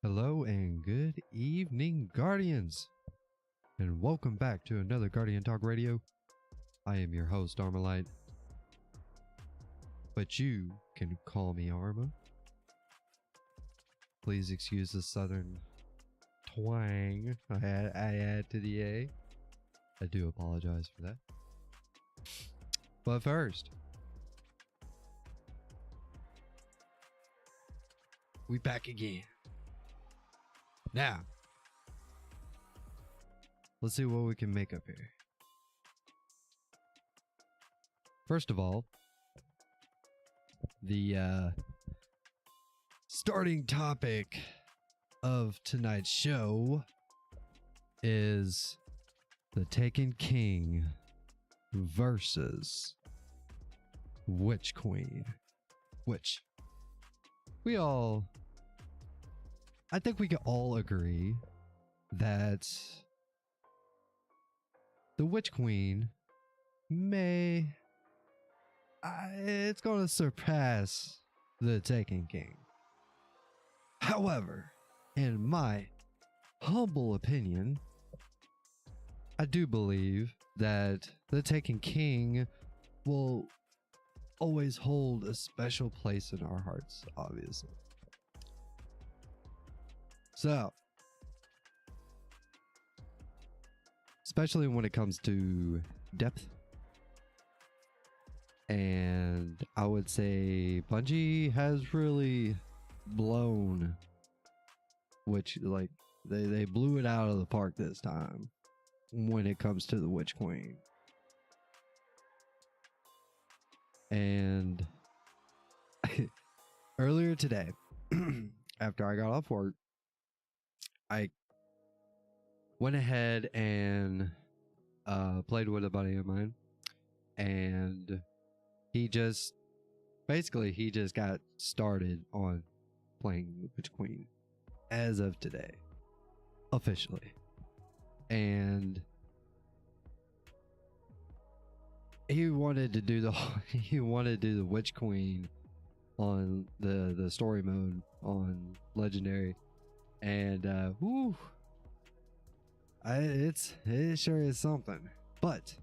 Hello and good evening, Guardians, and welcome back to another Guardian Talk Radio. I am your host, Armalite, but you can call me Arma. Please excuse the southern twang I add to the A. I do apologize for that. But first, we back again. Now, let's see what we can make up here. First of all, the starting topic of tonight's show is the Taken King versus Witch Queen. Which I think we can all agree that the Witch Queen it's going to surpass the Taken King. However, in my humble opinion, I do believe that the Taken King will always hold a special place in our hearts, obviously. So, especially when it comes to depth, and I would say Bungie has really blown, they blew it out of the park this time when it comes to the Witch Queen. And earlier today, after I got off work, I went ahead and played with a buddy of mine, and he just got started on playing Witch Queen as of today, officially. And he wanted to do the Witch Queen on the story mode on Legendary. And it sure is something. But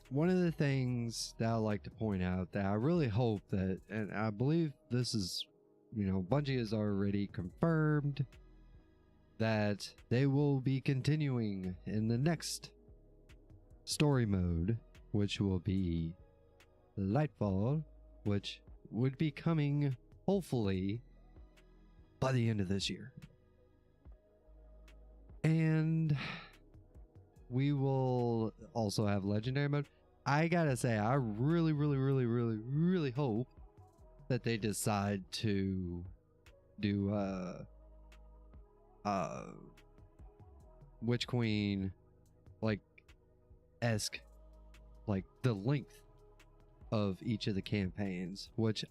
one of the things that I like to point out that I really hope that, and I believe this is, Bungie has already confirmed that they will be continuing in the next story mode, which will be Lightfall, which would be coming hopefully by the end of this year. And we will also have Legendary mode. I gotta say, I really hope that they decide to do Witch Queen esque, like the length of each of the campaigns, which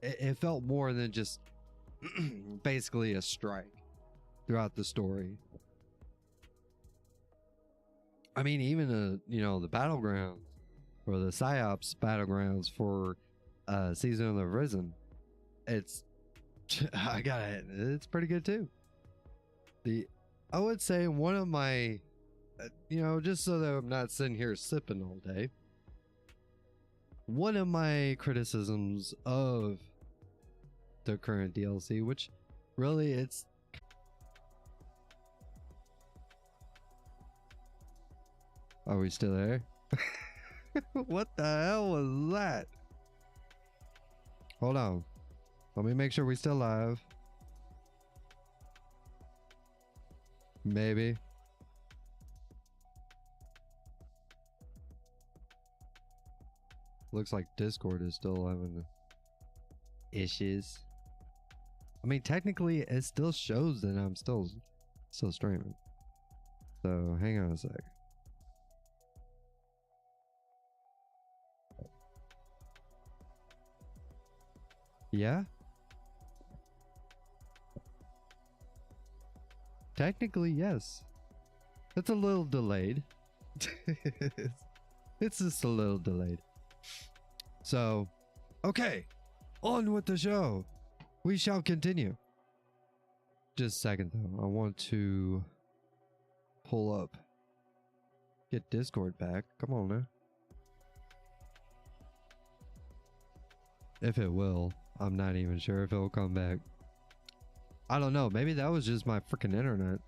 it felt more than just basically a strike throughout the story. I mean, even the battlegrounds or the PsyOps battlegrounds for Season of the Risen, it's pretty good too. I would say one of my just so that I'm not sitting here sipping all day, one of my criticisms of the current DLC, which really it's are we still there? What the hell was that? Hold on, let me make sure we still live. Maybe. Looks like Discord is still having issues. I mean, technically, it still shows that I'm still streaming. So, hang on a sec. Yeah? Technically, yes. It's a little delayed. It's just a little delayed. So, okay, on with the show. We shall continue. just a second though. I want to pull up, get Discord back. Come on now. If it will, I'm not even sure if it'll come back. I don't know. Maybe that was just my freaking internet.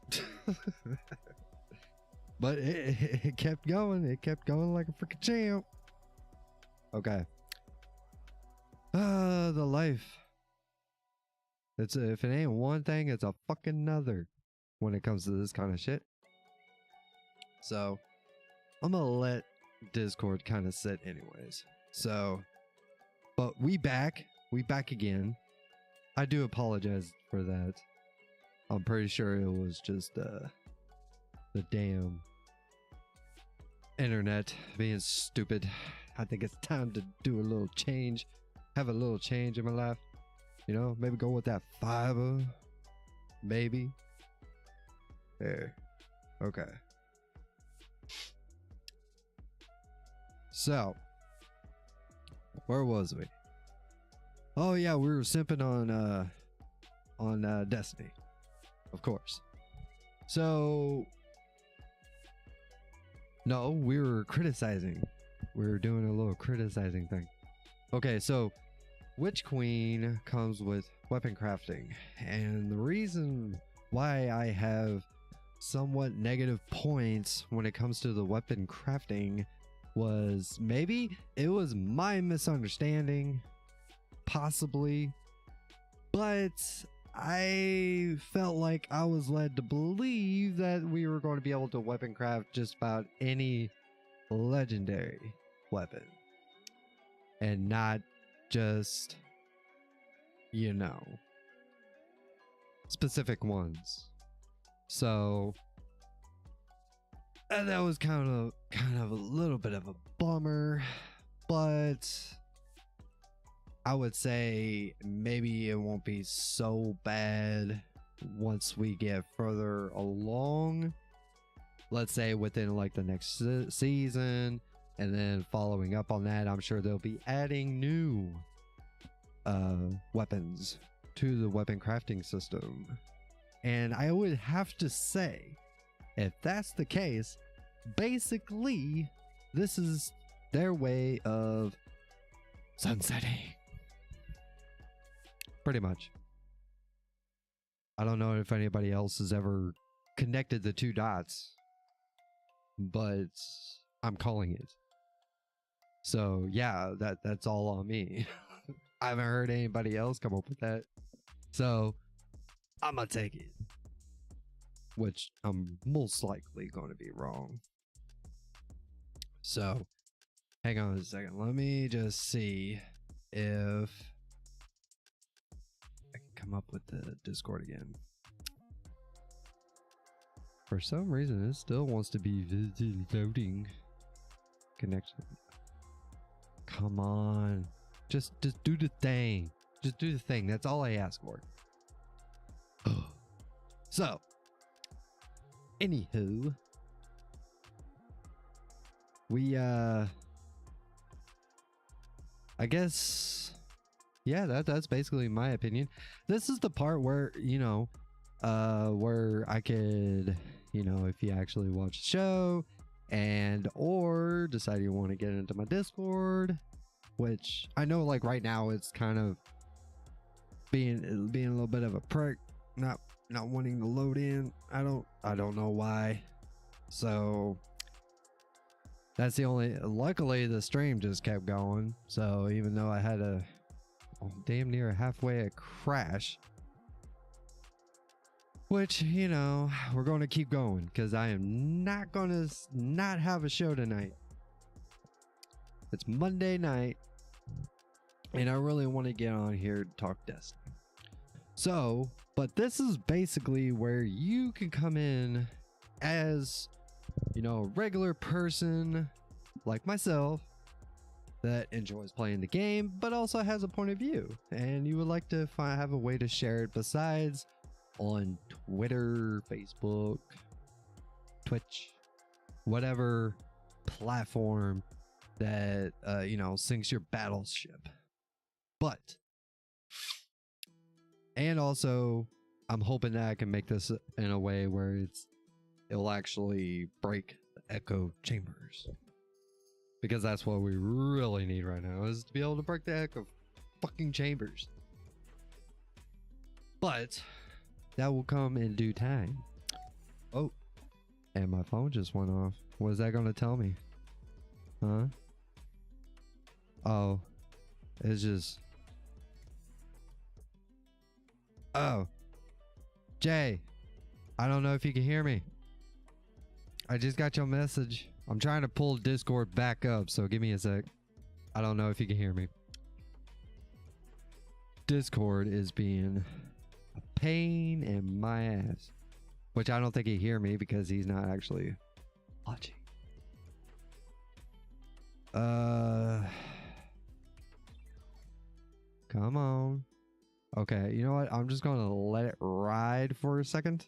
But it kept going. It kept going like a freaking champ. Okay. The life. It's if it ain't one thing, it's a fucking another when it comes to this kind of shit. So I'm gonna let Discord kind of sit anyways. So, but we back again. I do apologize for that. I'm pretty sure it was just the damn internet being stupid. I think it's time to do a little change, have a little change in my life. You know, maybe go with that fiber, maybe. There. Okay. So, where was we? Oh yeah, we were simping on Destiny, of course. So, no, we were criticizing. We were doing a little criticizing thing. Okay, so Witch Queen comes with weapon crafting, and the reason why I have somewhat negative points when it comes to the weapon crafting was maybe it was my misunderstanding, possibly, but I felt like I was led to believe that we were going to be able to weapon craft just about any legendary weapon and not just, you know, specific ones. So that was kind of a little bit of a bummer, but I would say maybe it won't be so bad once we get further along. Let's say within like the next season, and then following up on that, I'm sure they'll be adding new weapons to the weapon crafting system. And I would have to say, if that's the case, basically this is their way of sunsetting. Pretty much. I don't know if anybody else has ever connected the two dots, but I'm calling it. So yeah, that's all on me. I haven't heard anybody else come up with that. So I'm gonna take it. Which I'm most likely going to be wrong. So hang on a second. Let me just see if I can come up with the Discord again. For some reason, it still wants to be voting connection. Come on, just do the thing. Just do the thing. That's all I ask for. So, anywho, we I guess, yeah, that's basically my opinion. This is the part where, you know, where I could, you know, if you actually watch the show and or decide you want to get into my Discord, which I know like right now it's kind of being a little bit of a prick, not wanting to load in. I don't know why. So that's the only, luckily the stream just kept going. So even though I had a damn near halfway a crash, which, you know, we're going to keep going because I am not going to not have a show tonight. It's Monday night and I really want to get on here to talk Destiny. So, but this is basically where you can come in as, you know, a regular person like myself that enjoys playing the game, but also has a point of view, and you would like to have a way to share it besides on Twitter, Facebook, Twitch, whatever platform that, you know, sinks your battleship. But, and also, I'm hoping that I can make this in a way where it'll actually break the echo chambers. Because that's what we really need right now, is to be able to break the echo fucking chambers. But that will come in due time. Oh, and my phone just went off. What is that going to tell me? Huh? Oh, it's just... Oh. Jay, I don't know if you can hear me. I just got your message. I'm trying to pull Discord back up, so give me a sec. I don't know if you can hear me. Discord is being a pain in my ass. Which I don't think he'd hear me because he's not actually watching. Come on. Okay, you know what? I'm just gonna let it ride for a second.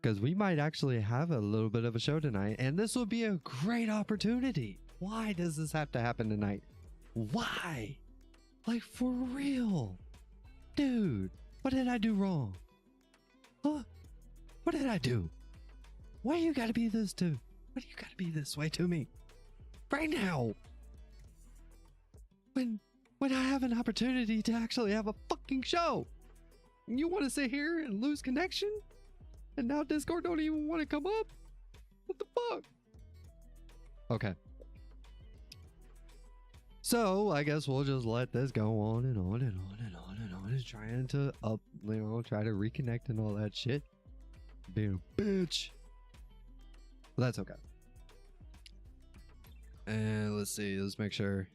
Because we might actually have a little bit of a show tonight. And this would be a great opportunity. Why does this have to happen tonight? Why? Like, for real? Dude, what did I do wrong? Huh? What did I do? Why you gotta be this too? Why do you gotta be this way to me? Right now! When I have an opportunity to actually have a fucking show! You want to sit here and lose connection? And now Discord don't even want to come up? What the fuck? Okay. So, I guess we'll just let this go on and on and on and on and on. Just trying to try to reconnect and all that shit. Being a bitch. But that's okay. And let's see, let's make sure.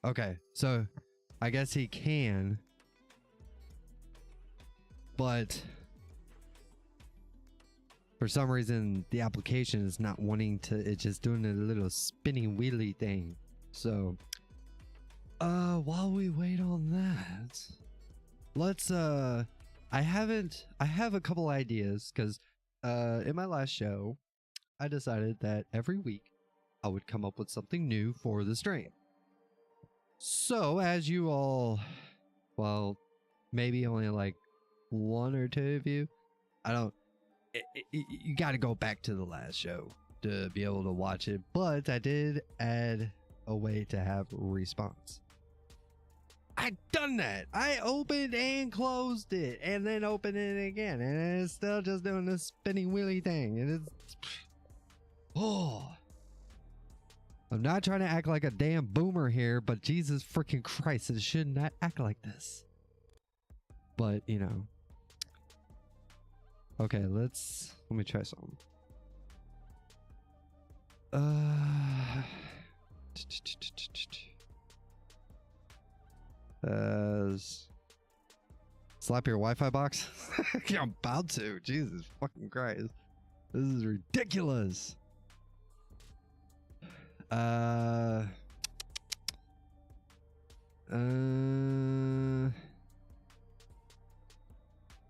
Okay, so I guess he can, but for some reason the application is not wanting to. It's just doing a little spinning wheelie thing. So while we wait on that, let's I have a couple ideas, because in my last show I decided that every week I would come up with something new for the stream. So, as you all, well, maybe only like one or two of you, you got to go back to the last show to be able to watch it. But I did add a way to have response. I done that. I opened and closed it and then opened it again. And it's still just doing this spinning wheelie thing. And it's... Oh... I'm not trying to act like a damn boomer here, but Jesus freaking Christ, it should not act like this. But, you know. Okay, let me try something. Slap your Wi-Fi box? I'm about to. Jesus fucking Christ. This is ridiculous. And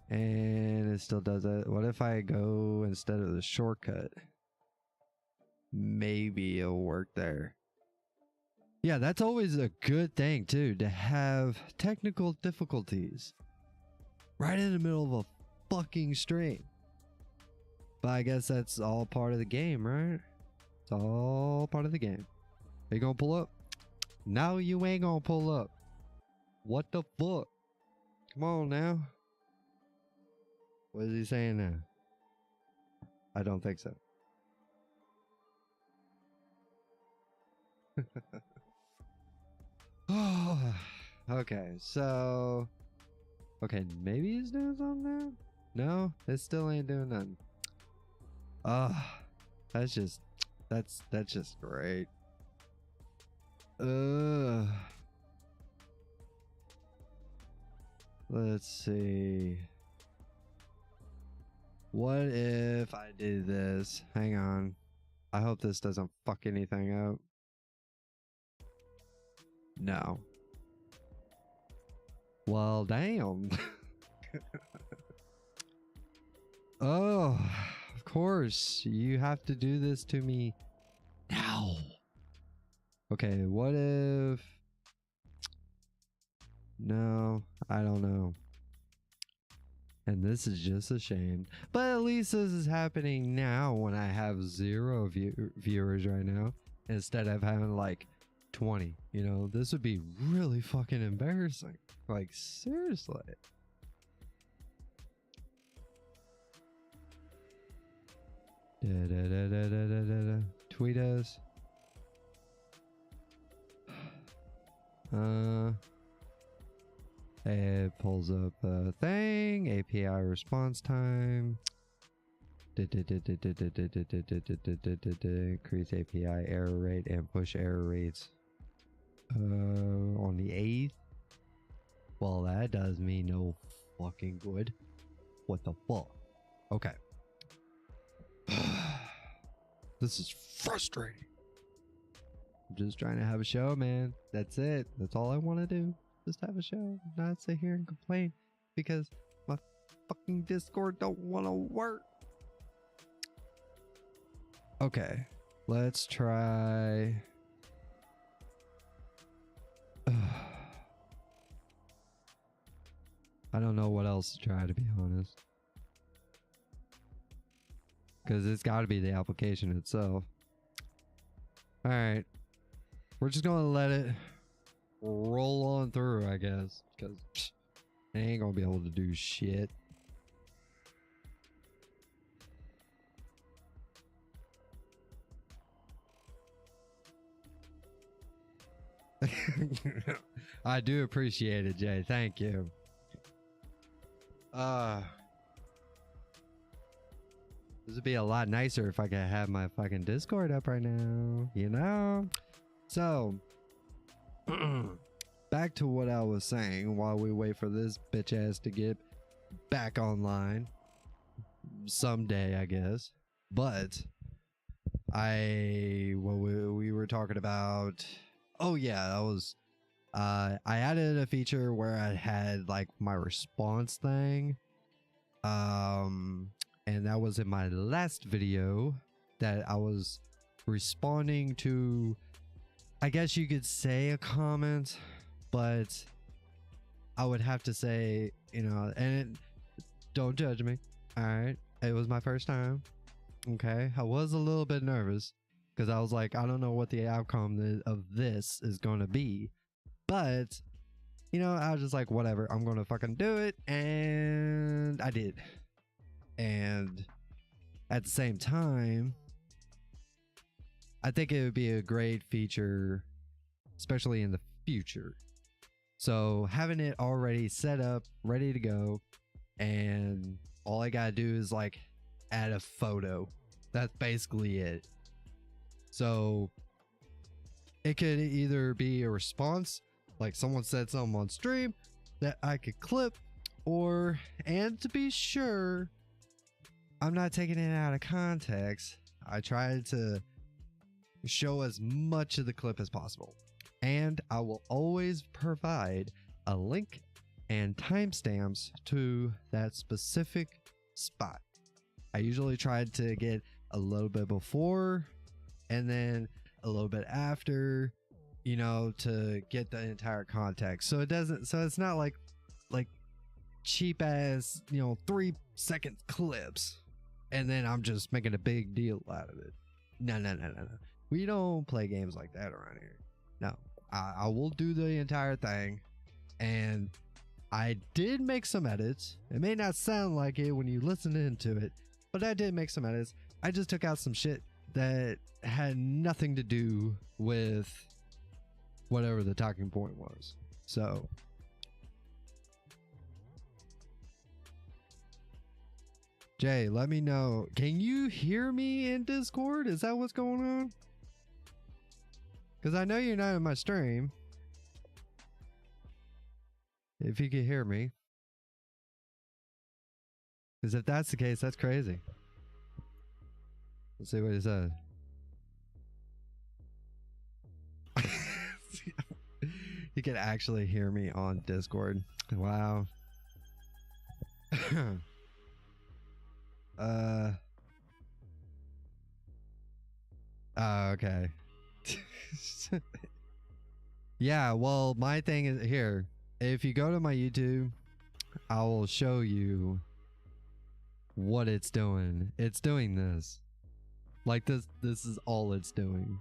it still does it. What if I go instead of the shortcut? Maybe it'll work there. Yeah, that's always a good thing too, to have technical difficulties right in the middle of a fucking stream. But I guess that's all part of the game, right? It's all part of the game. Are you gonna pull up? No, you ain't gonna pull up. What the fuck? Come on now. What is he saying now? I don't think so. Oh, okay, so... Okay, maybe he's doing something now? No, it still ain't doing nothing. That's just great. Let's see. What if I do this? Hang on. I hope this doesn't fuck anything up. No. Well, damn. Oh, of course. You have to do this to me now. Okay, what if... No, I don't know. And this is just a shame. But at least this is happening now when I have 0 viewers right now. Instead of having like 20. You know, this would be really fucking embarrassing. Like, seriously. Tweet us. It pulls up a thing. API response time. Increase API error rate and push error rates. On the 8th. Well, that does me no fucking good. What the fuck? Okay. This is frustrating. I'm just trying to have a show, man. That's it. That's all I want to do. Just have a show. Not sit here and complain because my fucking Discord don't want to work. Okay. Let's try. I don't know what else to try, to be honest. Because it's got to be the application itself. Alright. We're just going to let it roll on through, I guess. Because I ain't going to be able to do shit. I do appreciate it, Jay. Thank you. This would be a lot nicer if I could have my fucking Discord up right now, you know? So, back to what I was saying while we wait for this bitch ass to get back online. Someday, I guess. But, we were talking about... Oh yeah, that was... I added a feature where I had like my response thing. And that was in my last video that I was responding to, I guess you could say a comment, but I would have to say, you know, and don't judge me. All right. It was my first time. Okay. I was a little bit nervous because I was like, I don't know what the outcome of this is going to be, but you know, I was just like, whatever, I'm going to fucking do it. And I did. And at the same time, I think it would be a great feature, especially in the future. So having it already set up, ready to go, and all I gotta do is like add a photo. That's basically it. So it could either be a response, like someone said something on stream that I could clip, or, and to be sure, I'm not taking it out of context. I tried to show as much of the clip as possible. And I will always provide a link and timestamps to that specific spot. I usually try to get a little bit before and then a little bit after, you know, to get the entire context. So it doesn't, so it's not like cheap ass, you know, 3-second clips. And then I'm just making a big deal out of it. No. We don't play games like that around here. No, I will do the entire thing. And I did make some edits. It may not sound like it when you listen into it, but I did make some edits. I just took out some shit that had nothing to do with whatever the talking point was. So... Jay, let me know. Can you hear me in Discord? Is that what's going on? Because I know you're not in my stream. If you can hear me. Because if that's the case, that's crazy. Let's see what he said. You can actually hear me on Discord. Wow. Oh, okay. Yeah, well, my thing is here. If you go to my YouTube, I will show you what it's doing. It's doing this. Like this is all it's doing.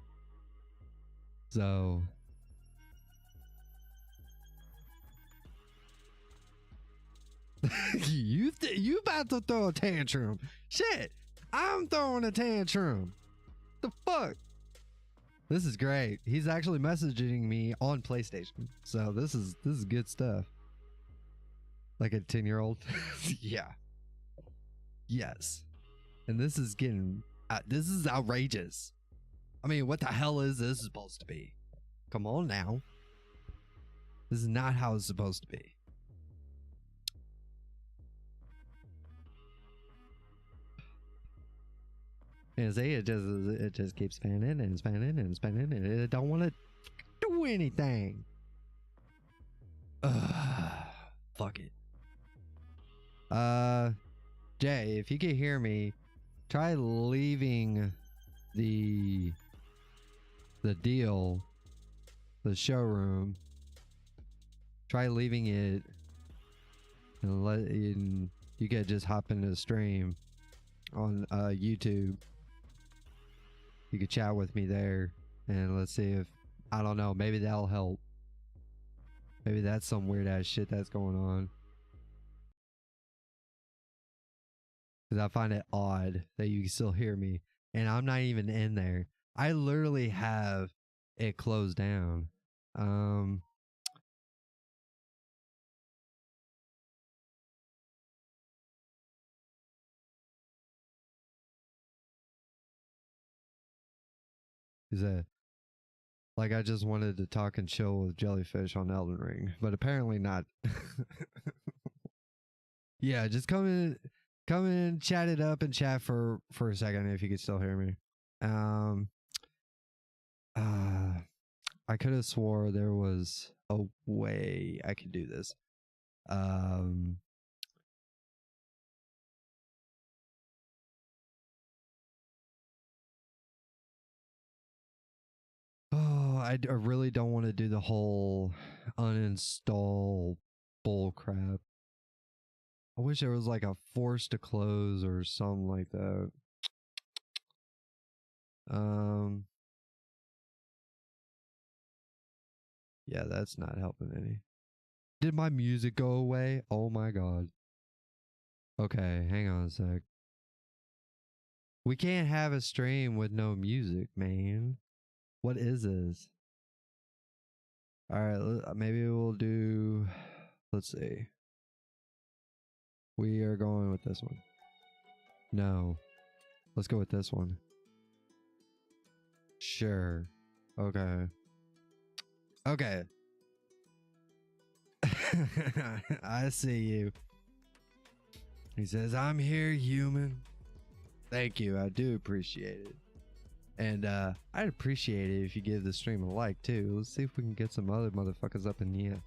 So you about to throw a tantrum. Shit. I'm throwing a tantrum. The fuck? This is great. He's actually messaging me on PlayStation. So this is good stuff. Like a 10-year-old. Yeah. Yes. And this is getting this is outrageous. I mean, what the hell is this supposed to be? Come on now. This is not how it's supposed to be. And see, it just keeps spinning and spinning and spinning, and it don't want to do anything. Fuck it. Jay, if you can hear me, try leaving the deal, the showroom. Try leaving it, and you could just hop into the stream on YouTube. You could chat with me there, and let's see if, I don't know, maybe that'll help. Maybe that's some weird ass shit that's going on. Because I find it odd that you can still hear me, and I'm not even in there. I literally have it closed down. Is that like I just wanted to talk and chill with Jellyfish on Elden Ring, but apparently not. Yeah, just come in, chat it up and chat for a second if you could still hear me. I could have swore there was a way I could do this. Oh, I really don't want to do the whole uninstall bull crap. I wish there was like a force to close or something like that. Yeah, that's not helping any. Did my music go away? Oh my god. Okay, hang on a sec. We can't have a stream with no music, man. What is this? Alright, maybe we'll do... Let's see. We are going with this one. No. Let's go with this one. Sure. Okay. Okay. I see you. He says, I'm here, human. Thank you. I do appreciate it. And I'd appreciate it if you give the stream a like too. Let's see if we can get some other motherfuckers up in here.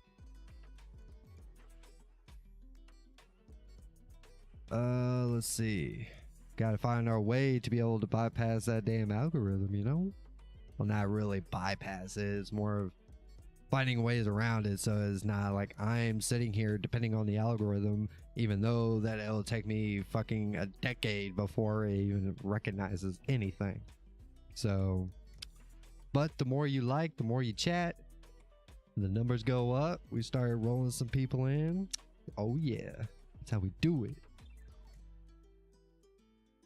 Let's see. Gotta find our way to be able to bypass that damn algorithm, you know? Well, not really bypass it. It's more of finding ways around it, so it's not like I'm sitting here depending on the algorithm, even though that it'll take me fucking a decade before it even recognizes anything. So, but the more you like, the more you chat, the numbers go up. We start rolling some people in. Oh yeah, that's how we do it.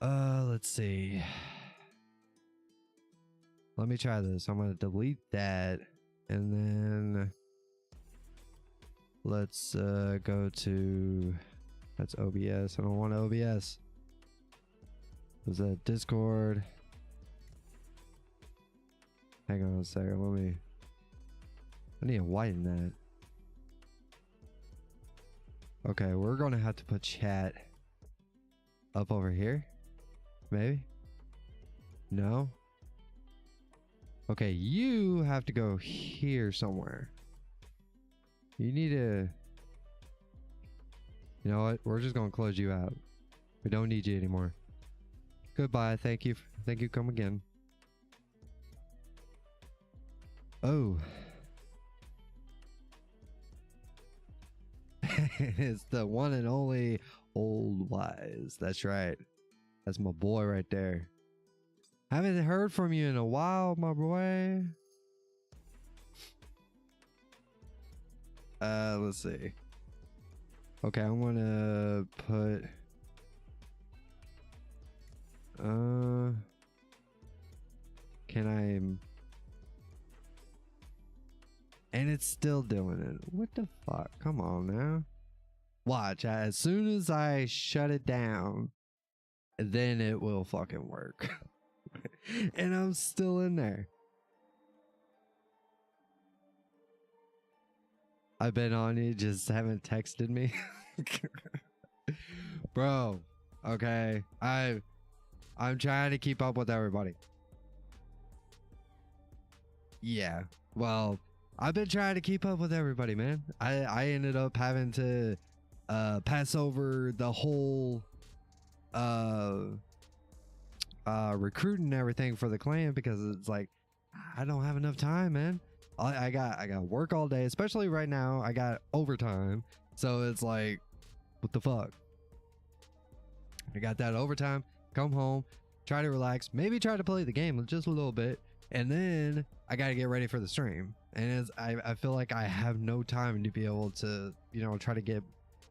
Let's see. Let me try this. I'm gonna delete that, and then let's go to, that's OBS. I don't want OBS. Is that Discord? Hang on a second. I need to widen that. Okay, we're gonna have to put chat up over here. Maybe? No? Okay, you have to go here somewhere. You need to... You know what? We're just gonna close you out. We don't need you anymore. Goodbye. Thank you. Thank you. Come again. Oh. It's the one and only Old Wise. That's right. That's my boy right there. Haven't heard from you in a while, my boy. Let's see. Okay, I'm gonna put can I, and it's still doing it. What the fuck? Come on now. Watch, as soon as I shut it down, then it will fucking work. And I'm still in there. I've been on you, just haven't texted me. Bro, okay. I'm trying to keep up with everybody. Yeah. Well, I've been trying to keep up with everybody, man. I ended up having to pass over the whole recruiting and everything for the clan because it's like I don't have enough time, man. I got work all day, especially right now. I got overtime, so it's like, what the fuck? I got that overtime. Come home, try to relax, maybe try to play the game just a little bit, and then I got to get ready for the stream. And I feel like I have no time to be able to, you know, try to get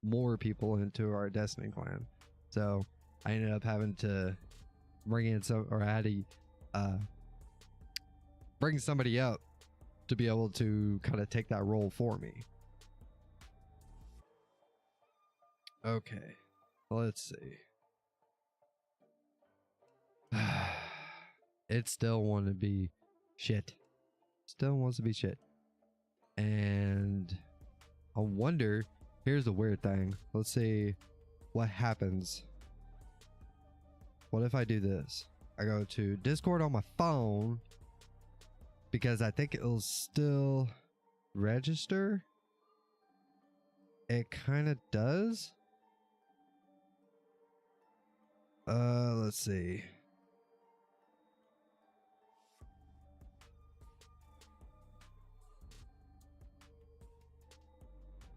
more people into our Destiny clan. So I ended up having to bring in I had to bring somebody up to be able to kind of take that role for me. Okay, let's see. It still wants to be shit. Still wants to be shit. And I wonder, here's the weird thing. Let's see what happens. What if I do this? I go to Discord on my phone because I think it'll still register. It kind of does. Let's see.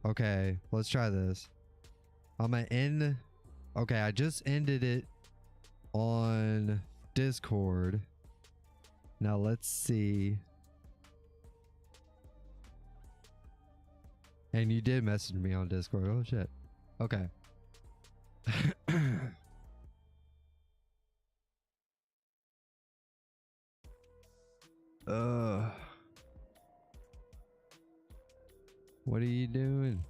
Okay, let's try this. I'm gonna end. Okay, I just ended it on Discord. Now let's see. And you did message me on Discord. Oh shit. Okay. What are you doing?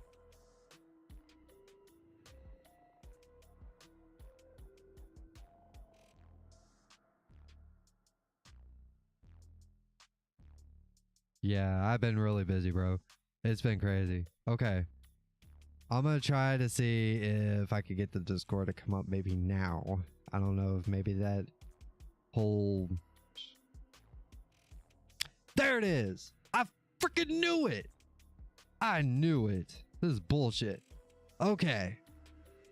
Yeah, I've been really busy, bro. It's been crazy. Okay. I'm gonna try to see if I could get the Discord to come up maybe now. I don't know if maybe that whole... There it is! I freaking knew it! I knew it. This is bullshit. Okay.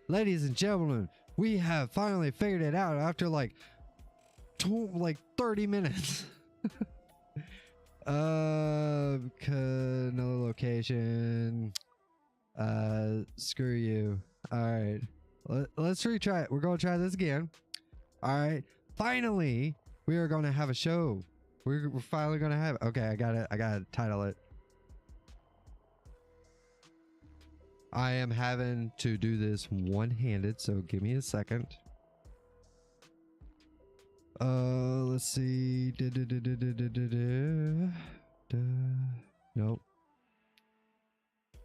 Ladies and gentlemen, we have finally figured it out after like 30 minutes. Another location. Screw you. All right. Let's retry it. We're going to try this again. All right. Finally, we are going to have a show. We're finally going to have it. Okay, I got it. I got to title it. I am having to do this one-handed, so give me a second. Let's see. Nope.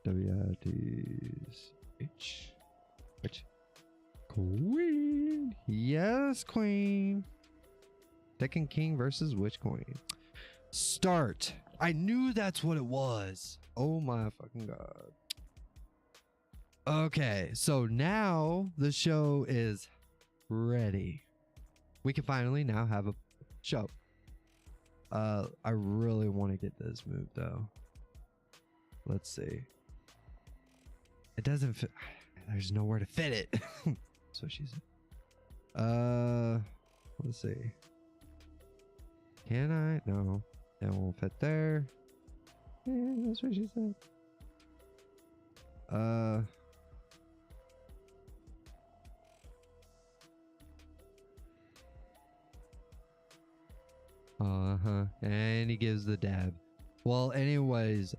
W-I-T-H. Queen. Yes, queen. Tekken King versus Witch Queen. Start. I knew that's what it was. Oh my fucking god. Okay, so now the show is ready. We can finally now have a show. I really want to get this moved though. Let's see. It doesn't fit. There's nowhere to fit it. So she said. Let's see. Can I? No. It won't fit there. Yeah, that's what she said. Uh-huh. And he gives the dab. Well, anyways,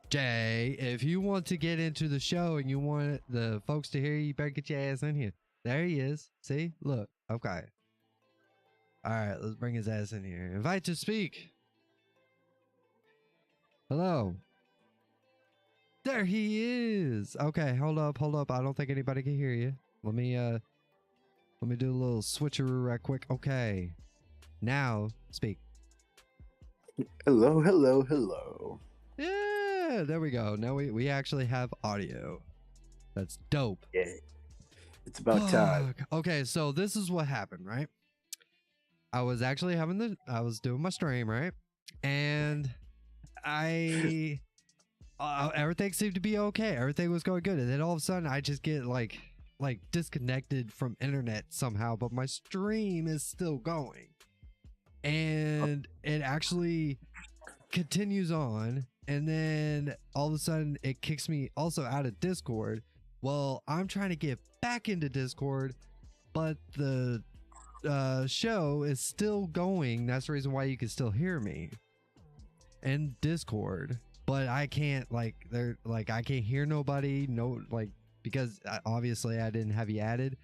Jay, if you want to get into the show and you want the folks to hear you, better get your ass in here. There he is. See? Look. Okay. All right, let's bring his ass in here. Invite to speak. Hello. There he is. Okay, hold up. I don't think anybody can hear you. Let me do a little switcheroo right quick. Okay. Now, speak. Hello, hello, hello. Yeah, there we go. Now we actually have audio. That's dope. Yeah. It's about time. Okay, so this is what happened, right? I was actually I was doing my stream, right? And everything seemed to be okay. Everything was going good. And then all of a sudden I just get like disconnected from internet somehow, but my stream is still going. And it actually continues on, and then all of a sudden it kicks me also out of Discord. Well, I'm trying to get back into Discord, but the show is still going. That's the reason why you can still hear me in Discord, but I can't I can't hear nobody, because obviously I didn't have you added.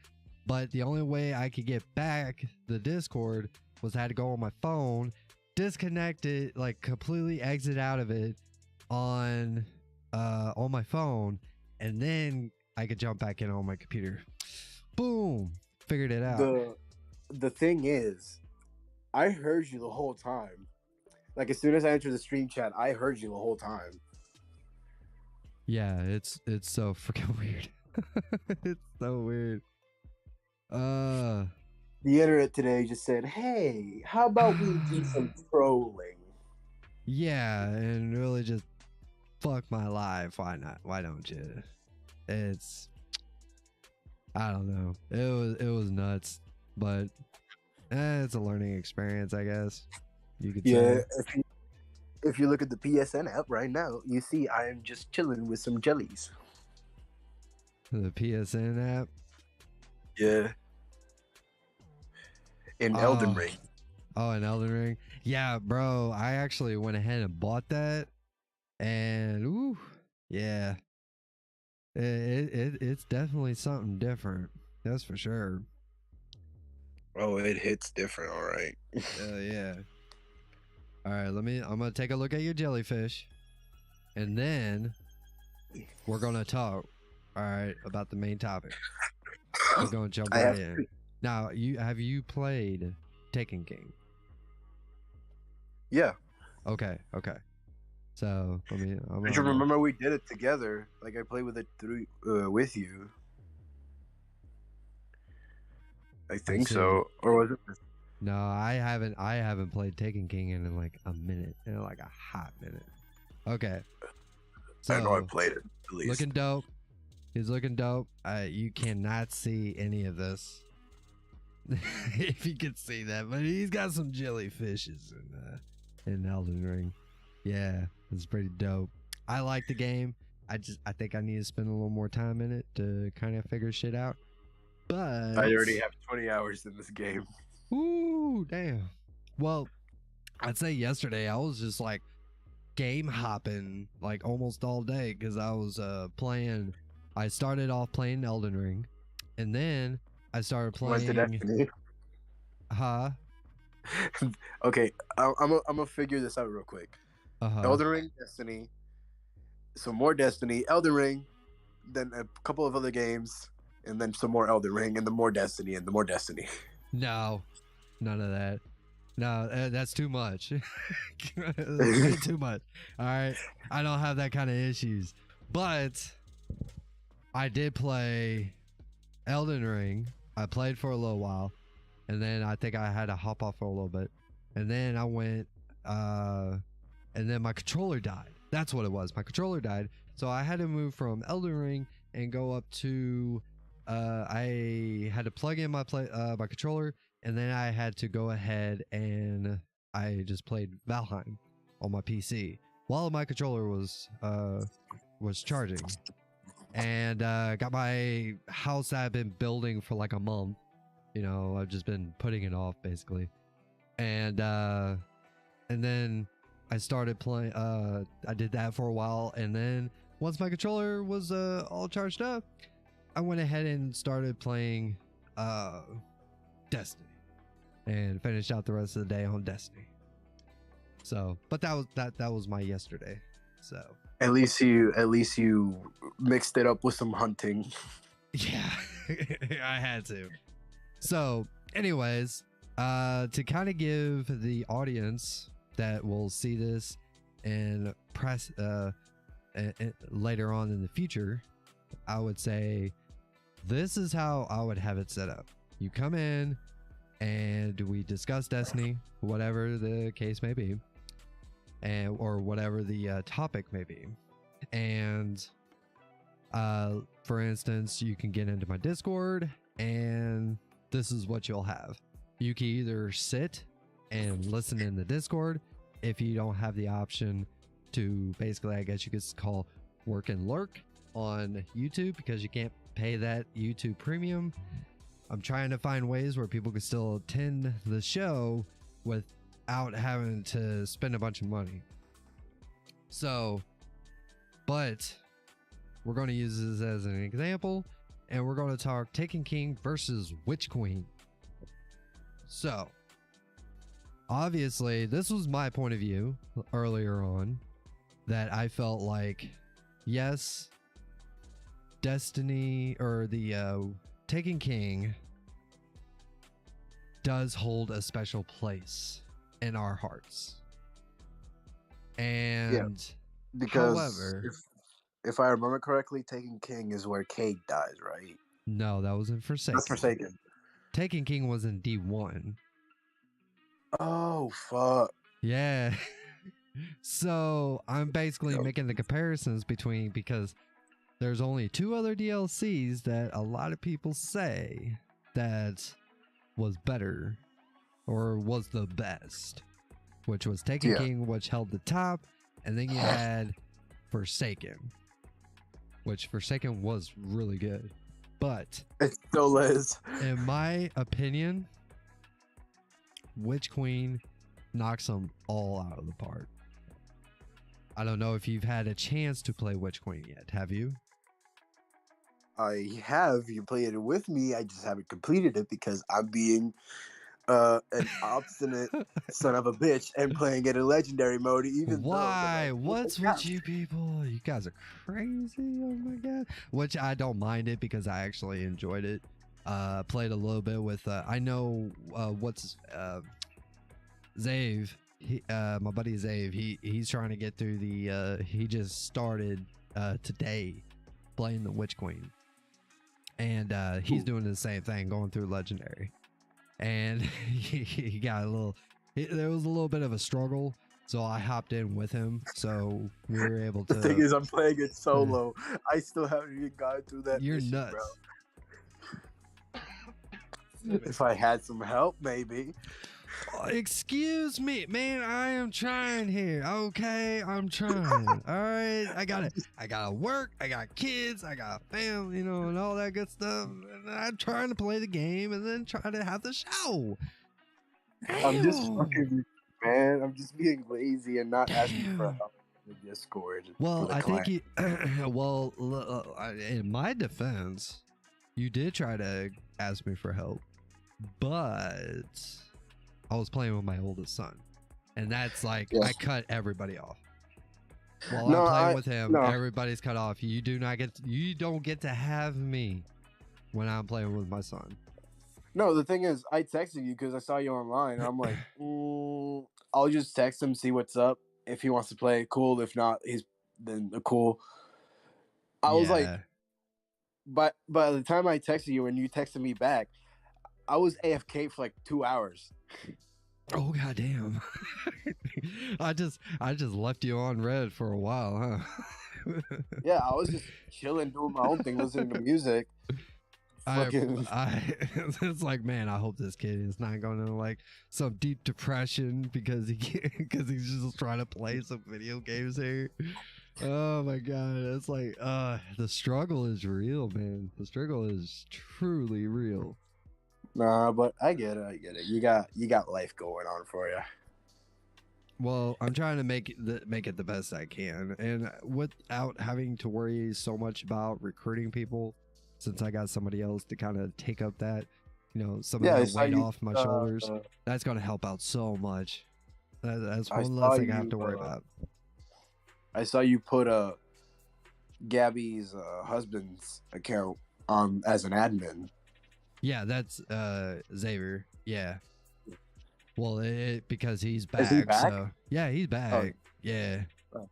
But the only way I could get back the Discord was I had to go on my phone, disconnect it, completely exit out of it on my phone, and then I could jump back in on my computer. Boom, figured it out. The thing is, I heard you the whole time. Like, as soon as I entered the stream chat, I heard you the whole time. Yeah, it's so freaking weird. It's so weird. The internet today just said, hey, how about we do some trolling? Yeah, and really just fuck my life. Why not? Why don't you? It's, I don't know. It was nuts, but it's a learning experience, I guess. You could say. If you look at the PSN app right now, you see I am just chilling with some jellies. The PSN app? Yeah. In Elden Ring. Oh, in Elden Ring? Yeah, bro. I actually went ahead and bought that. And, ooh, yeah. It's definitely something different. That's for sure. Oh, it hits different, all right. Yeah. All right, I'm going to take a look at your jellyfish. And then we're going to talk, all right, about the main topic. We're going to jump right in. Now, have you played Taken King? Yeah. Okay. So let me. Did you remember we did it together? Like, I played with it with you. I think so. Or was it? No, I haven't played Taken King in like a minute, like a hot minute. Okay. So, I know I played it. At least. Looking dope. He's looking dope. You cannot see any of this. If you could see that, but he's got some jellyfishes in Elden Ring. Yeah, it's pretty dope. I like the game. I think I need to spend a little more time in it to kind of figure shit out. But I already have 20 hours in this game. Ooh, damn. Well, I'd say yesterday I was just like game hopping like almost all day because I was playing. I started off playing Elden Ring, and then I started playing. Went to Destiny. Huh? Okay, I'm gonna figure this out real quick. Elden Ring, Destiny, some more Destiny, Elden Ring, then a couple of other games, and then some more Elden Ring, and the more Destiny, and the more Destiny. No, none of that. No, that's too much. That's way too much. All right, I don't have that kind of issues, but I did play Elden Ring. I played for a little while, and then I think I had to hop off for a little bit, and then I went, and then my controller died. That's what it was. My controller died, so I had to move from Elden Ring and go up to. I had to plug in my controller, and then I had to go ahead and I just played Valheim. on my PC while my controller was charging, and got my house that I've been building for like a month. You know, I've just been putting it off basically, and then I started playing. I did that for a while, and then once my controller was all charged up, I went ahead and started playing Destiny, and finished out the rest of the day on Destiny. So, but that was my yesterday. So at least you mixed it up with some hunting. Yeah, I had to. So, anyways, to kind of give the audience that will see this and press later on in the future, I would say this is how I would have it set up. You come in and we discuss Destiny, whatever the case may be, and or whatever the topic may be. And for instance, you can get into my Discord, and this is what you'll have. You can either sit and listen in the Discord if you don't have the option to, basically, I guess you could call work and lurk on YouTube, because you can't pay that YouTube premium. I'm trying to find ways where people can still attend the show without having to spend a bunch of money. So, but we're going to use this as an example, and we're going to talk Taken King versus Witch Queen. So, obviously, this was my point of view earlier on, that I felt like, yes, Destiny, or the Taken King, does hold a special place in our hearts. And yeah, because however, if I remember correctly, Taken King is where Cade dies, right? No, that was in Forsaken. That's Forsaken. Taken King was in D1. Oh, fuck. Yeah. So I'm basically making the comparisons between, because there's only 2 other DLCs that a lot of people say that was better or was the best, which was Taken King, which held the top, and then you had Forsaken, which Forsaken was really good. But it still is. In my opinion, Witch Queen knocks them all out of the park. I don't know if you've had a chance to play Witch Queen yet. Have you? I have. You played it with me. I just haven't completed it because I'm being an obstinate son of a bitch and playing it in legendary mode. Even why? Though, what's with you people? You guys are crazy. Oh my god. Which I don't mind it, because I actually enjoyed it. Played a little bit with I know what's Zave. My buddy Zave. He's trying to get through the. He just started today playing the Witch Queen, and he's doing the same thing, going through legendary. And he got a little. There was a little bit of a struggle, so I hopped in with him. So we were able to. The thing is, I'm playing it solo. I still haven't even gotten through that. You're mission, nuts. Bro. If I had some help, maybe. Excuse me, man. I am trying here. Okay, I'm trying. All right, I gotta work. I got kids. I got family, you know, and all that good stuff. And I'm trying to play the game and then try to have the show. I'm just fucking, man. I'm just being lazy and not asking for help in the Discord. Well, I think you. Well, in my defense, you did try to ask me for help, but I was playing with my oldest son, and that's like, I cut everybody off. While I'm playing with him, everybody's cut off. You don't get to have me when I'm playing with my son. No, the thing is, I texted you because I saw you online, and I'm like, I'll just text him, see what's up. If he wants to play, cool. If not, then cool. I was like, but by the time I texted you and you texted me back, I was AFK for like 2 hours. Oh goddamn! I just left you on red for a while, huh? Yeah, I was just chilling, doing my own thing, listening to music. fucking. It's like, man, I hope this kid is not going to like some deep depression because because he's just trying to play some video games here. Oh my god, it's like, the struggle is real, man. The struggle is truly real. Nah, but I get it. You got life going on for you. Well, I'm trying to make it the best I can, and without having to worry so much about recruiting people, since I got somebody else to kind of take up that, some of that weight off my shoulders. That's going to help out so much. That's one less thing I have to worry about. I saw you put Gabby's husband's account on as an admin. Yeah, that's Xavier. Yeah. Well, because he's back. Is he back? So, yeah, he's back. Oh. Yeah. Oh.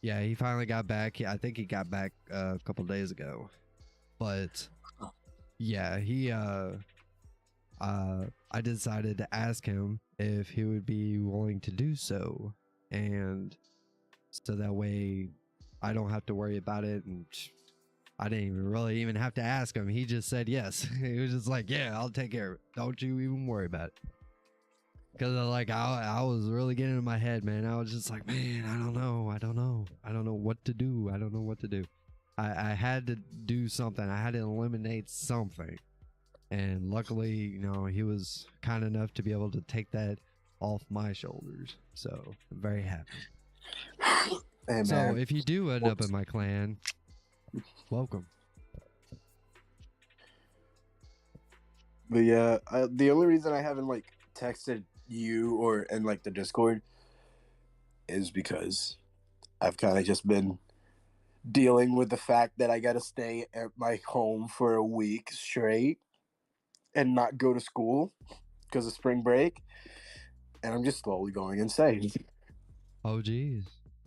Yeah, he finally got back. I think he got back a couple days ago. But yeah, I decided to ask him if he would be willing to do so, and so that way I don't have to worry about it. And I didn't even have to ask him. He just said yes. He was just like, yeah, I'll take care of it. Don't you even worry about it. Because I was really getting in my head, man. I was just like, man, I don't know what to do. I had to do something. I had to eliminate something. And luckily, he was kind enough to be able to take that off my shoulders. So I'm very happy. Hey, so if you do end up in my clan, welcome. But yeah, the only reason I haven't texted you in the Discord is because I've kind of just been dealing with the fact that I gotta stay at my home for a week straight and not go to school because of spring break, and I'm just slowly going insane. Oh geez.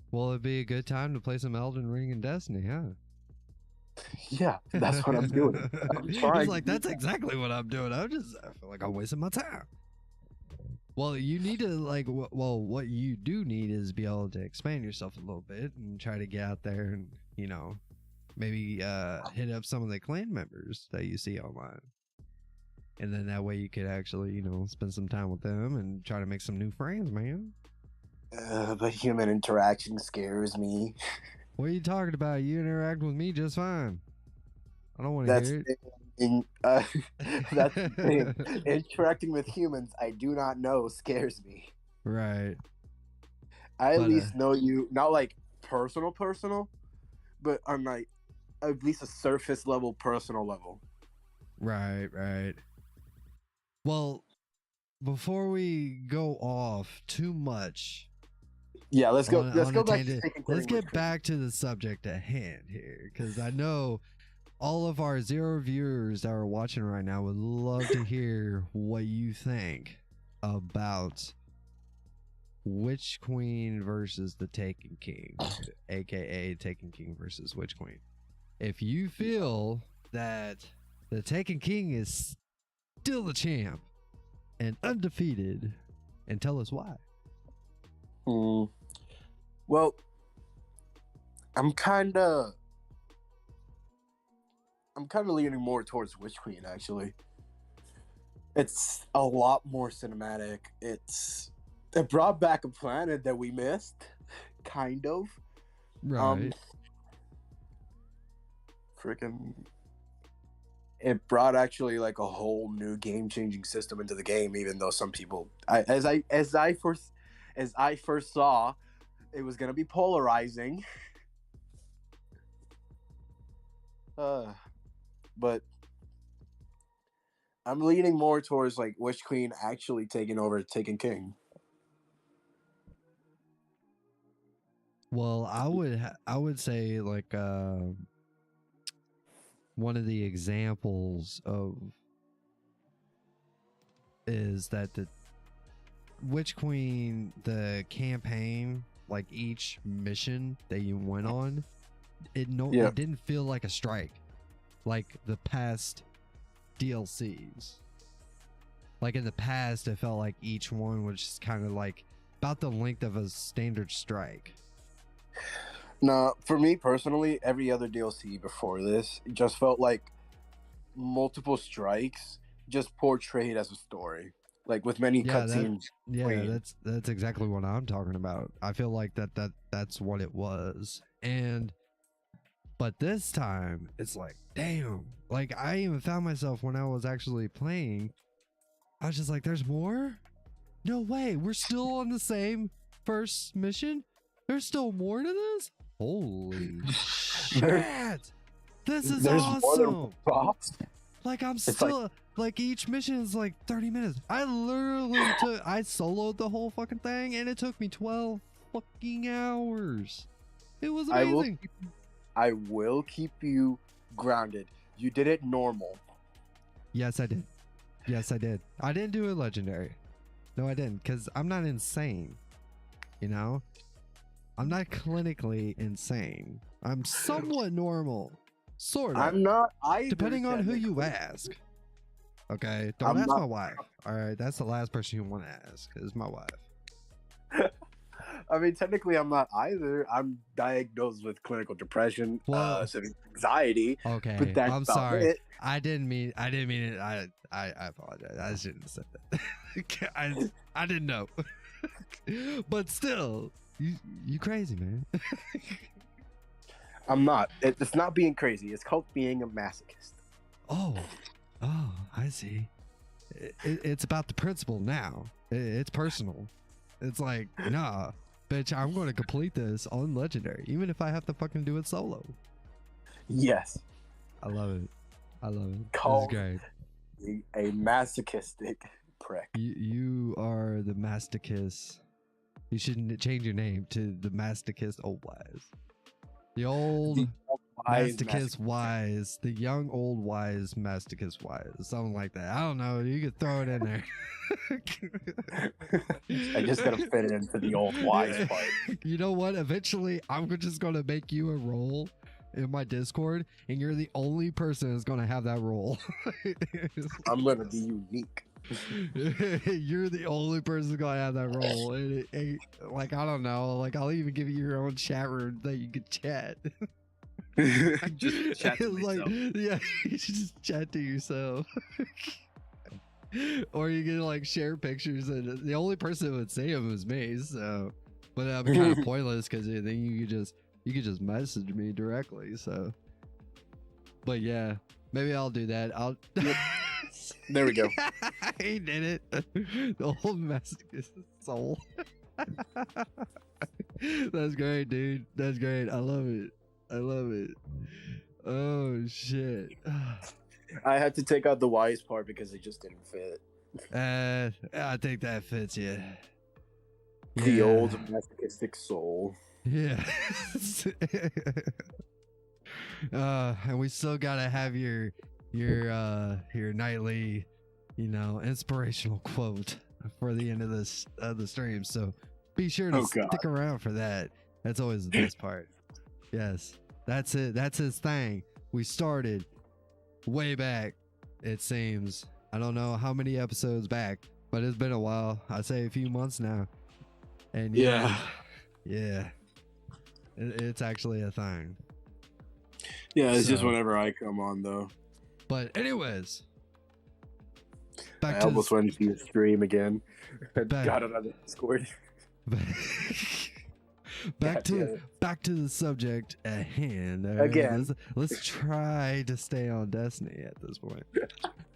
Well, it'd be a good time to play some Elden Ring and Destiny, huh? Yeah, that's what I'm doing. I'm trying. He's like, that's exactly what I'm doing. I feel like I'm wasting my time. Well, you need to what you do need is be able to expand yourself a little bit and try to get out there and, maybe hit up some of the clan members that you see online. And then that way you could actually, spend some time with them and try to make some new friends, man. But human interaction scares me. What are you talking about? You interact with me just fine. I don't want to hear it. That's the thing. Interacting with humans I do not know scares me. Right. I at least know you, not personal, but on at least a surface level, personal level. Right. Well, before we go off too much. Yeah, let's go back to let's get back to the subject at hand here, because I know all of our 0 viewers that are watching right now would love to hear what you think about Witch Queen versus the Taken King, aka Taken King versus Witch Queen. If you feel that the Taken King is still the champ and undefeated, and tell us why. Well, I'm kind of leaning more towards Witch Queen, actually. It's a lot more cinematic. It brought back a planet that we missed, kind of. Right. It brought actually a whole new game-changing system into the game, even though some people, as I first saw, it was gonna be polarizing. But I'm leaning more towards Witch Queen actually taking over Taken King. Well, I would say one of the examples is that the Witch Queen, the campaign, each mission that you went on, it didn't feel like a strike like the past DLCs. In the past, it felt like each one was just kind of about the length of a standard strike. No, for me personally, every other DLC before this just felt like multiple strikes just portrayed as a story, like with many cutscenes. Yeah, that's exactly what I'm talking about. I feel like that's what it was. But this time it's like, damn, like I even found myself when I was actually playing, I was just like, there's more? No way, we're still on the same first mission? There's still more to this? Holy shit! This is awesome! Like I'm still like each mission is like 30 minutes. I literally I soloed the whole fucking thing and it took me 12 fucking hours. It was amazing. I will keep you grounded. You did it normal. Yes, I did. Yes, I did. I didn't do it legendary. No, I didn't, because I'm not insane. You know? I'm not clinically insane. I'm somewhat normal. Sort of. I'm not either. Depending on who you ask. Okay? Don't ask my wife. Alright, that's the last person you want to ask, is my wife. I mean, technically, I'm not either. I'm diagnosed with clinical depression, anxiety. Okay, but that's I'm sorry. It. I didn't mean it. I apologize. I shouldn't have said that. I didn't know. But still, you crazy, man. I'm not. It's not being crazy. It's called being a masochist. Oh, I see. It's about the principle now. It's personal. It's like, nah, bitch, I'm going to complete this on legendary, even if I have to fucking do it solo. Yes. I love it. Called this is great. A masochistic prick. You are the masochist. You shouldn't change your name to the masochist old wise. The old masochist wise. The young old wise masochist wise. Something like that. I don't know. You could throw it in there. I just gotta fit it into the old wise part. You know what? Eventually, I'm just gonna make you a role in my Discord, and you're the only person that's gonna have that role. I'm gonna be unique. You're the only person that's gonna have that role. And like, I don't know. Like, I'll even give you your own chat room that you could chat. Just chat to myself. Yeah, you should just chat to yourself. Or you can like share pictures, and the only person that would see them is me. So, but that'd be kind of pointless because then you could just message me directly. So, but yeah, maybe I'll do that. There we go. He did it. The old masochist soul. That's great, dude. That's great. I love it. Oh shit. I had to take out the wise part because it just didn't fit. I think that fits you. The old masochistic soul. Yeah. And we still gotta have your nightly, inspirational quote for the end of the stream. So be sure to stick around for that. That's always the best part. Yes, that's it. That's his thing. We started way back, it seems. I don't know how many episodes back, but it's been a while. I'd say a few months now. And yeah, it's actually a thing. Yeah, it's just whenever I come on though. But anyways, I almost went to your stream again. Got it on the Discord. Back to the subject at hand. Again, let's try to stay on Destiny at this point.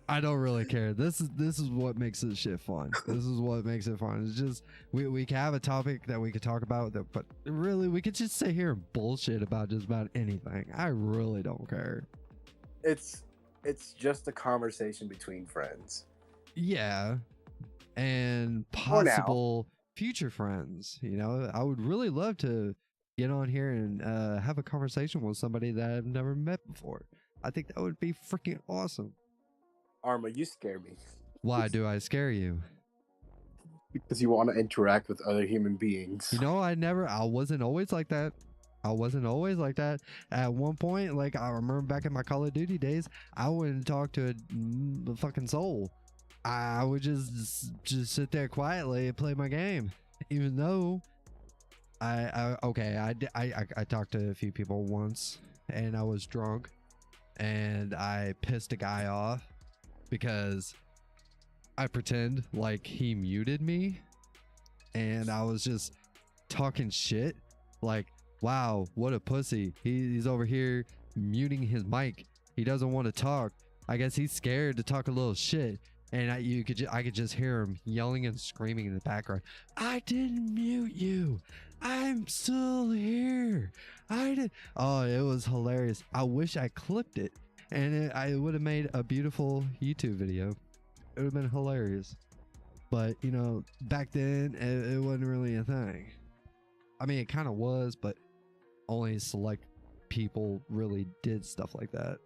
I don't really care. This is what makes this shit fun. This is what makes it fun. It's just we can have a topic that we could talk about, but really we could just sit here and bullshit about just about anything. I really don't care. It's just a conversation between friends. Yeah, and possible future friends. I would really love to get on here and have a conversation with somebody that I've never met before. I think that would be freaking awesome. Arma, you scare me. Why do I scare you? Because you want to interact with other human beings. I wasn't always like that. At one point, like I remember back in my Call of Duty days, I wouldn't talk to a fucking soul. I would just sit there quietly and play my game, even though I talked to a few people once and I was drunk and I pissed a guy off because I pretend like he muted me, and I was just talking shit like, wow, what a pussy. He's over here muting his mic. He doesn't want to talk. I guess he's scared to talk a little shit. And I could just hear him yelling and screaming in the background. I didn't mute you. I'm still here. I did. Oh, it was hilarious. I wish I clipped it, and it would have made a beautiful YouTube video. It would have been hilarious. But you know, back then it wasn't really a thing. I mean, it kind of was, but only select people really did stuff like that.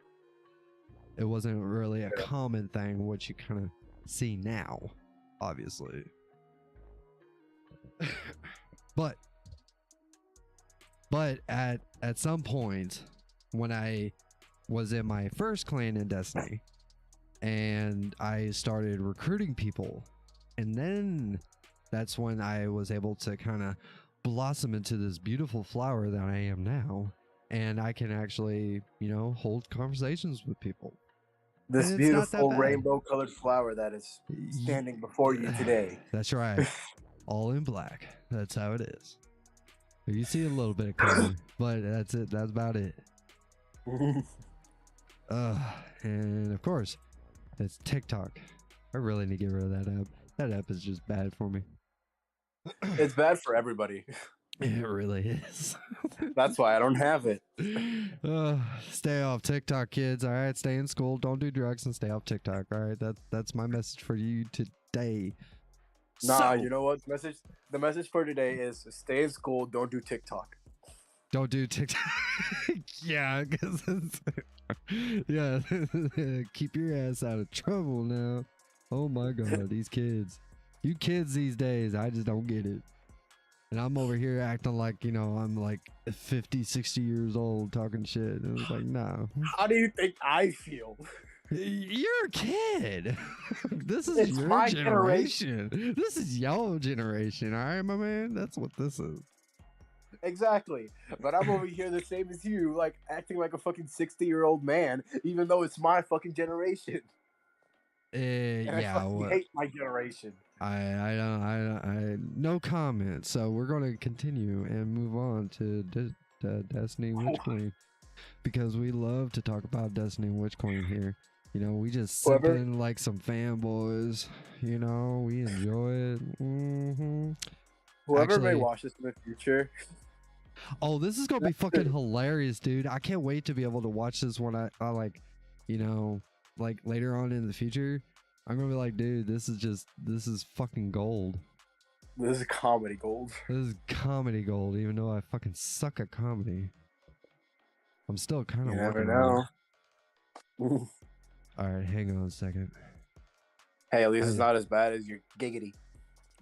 It wasn't really a common thing, which you kind of see now, obviously. but at some point, when I was in my first clan in Destiny, and I started recruiting people, and then that's when I was able to kind of blossom into this beautiful flower that I am now, and I can actually, you know, hold conversations with people. This beautiful rainbow-colored flower that is standing before you today. That's right. All in black. That's how it is. You see a little bit of color, but that's it. That's about it. And of course, it's TikTok. I really need to get rid of that app. That app is just bad for me. It's bad for everybody. It really is. That's why I don't have it. Stay off TikTok, kids. All right, stay in school. Don't do drugs and stay off TikTok. All right, that's my message for you today. Nah, you know what? The message for today is stay in school. Don't do TikTok. Don't do TikTok. Yeah, because yeah, keep your ass out of trouble now. Oh my God, these kids. You kids these days, I just don't get it. And I'm over here acting like, you know, I'm like 50, 60 years old talking shit. And it's like, no. How do you think I feel? You're a kid. This is your my generation. This is your generation. All right, my man? That's what this is. Exactly. But I'm over here the same as you, like acting like a fucking 60-year-old man, even though it's my fucking generation. Yeah, I hate my generation. I no comment. So we're gonna continue and move on to Destiny Witch Queen, because we love to talk about Destiny Witch Queen here. You know, we just sip in like some fanboys. You know, we enjoy it. Mm-hmm. Whoever may watch this in the future. Oh, this is gonna be fucking hilarious, dude! I can't wait to be able to watch this when I like, you know, like later on in the future. I'm gonna be like, dude, this is fucking gold. This is comedy gold. This is comedy gold, even though I fucking suck at comedy. I'm still kind of working on it. All right, hang on a second. Hey, at least it's not as bad as your giggity.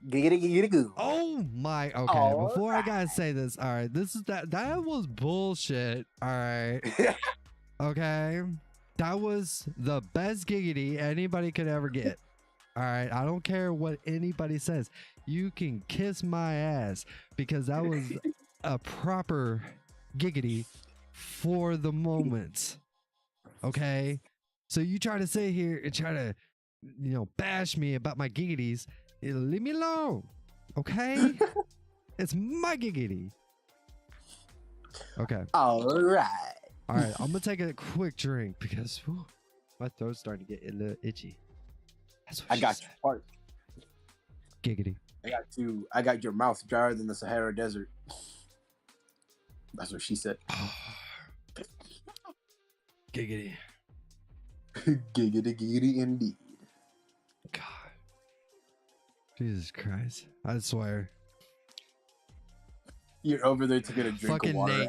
Giggity goo. Oh my, okay, before I gotta say this, all right, that was bullshit, all right. Okay, that was the best giggity anybody could ever get. All right, I don't care what anybody says. You can kiss my ass, because that was a proper giggity for the moment. Okay, so you try to sit here and try to, you know, bash me about my giggities. Leave me alone, okay? It's my giggity. Okay. All right. I'm gonna take a quick drink because my throat's starting to get a little itchy. That's what I got you. Part. Giggity. I got your mouth drier than the Sahara Desert. That's what she said. Giggity. Giggity indeed. God. Jesus Christ. I swear. You're over there to get a drink fucking of water. Nate,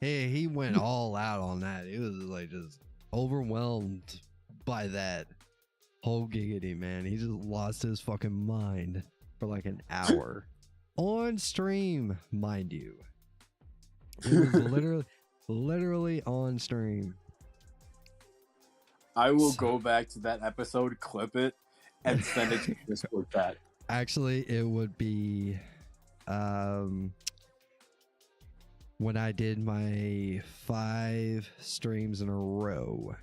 And he went all out on that. He was like just overwhelmed by that whole giggity, man. He just lost his fucking mind for like an hour. On stream, mind you. It was literally on stream. I will go back to that episode, clip it, and send it to Discord chat. Actually, it would be when I did my 5 streams in a row.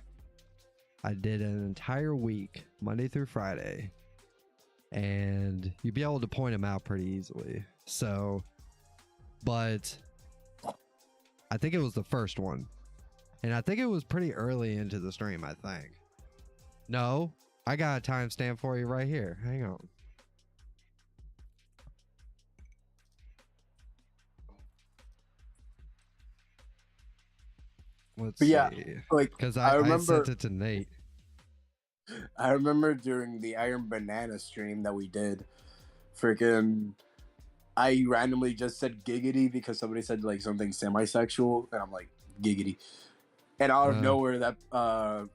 I did an entire week, Monday through Friday, and you'd be able to point them out pretty easily. So, but I think it was the first one, and I think it was pretty early into the stream, I think. No, I got a timestamp for you right here. Hang on. Let's see. Like, because I sent it to Nate. I remember during the Iron Banana stream that we did, freaking, I randomly just said giggity because somebody said like something semi-sexual, and I'm like, giggity. And out of nowhere, that a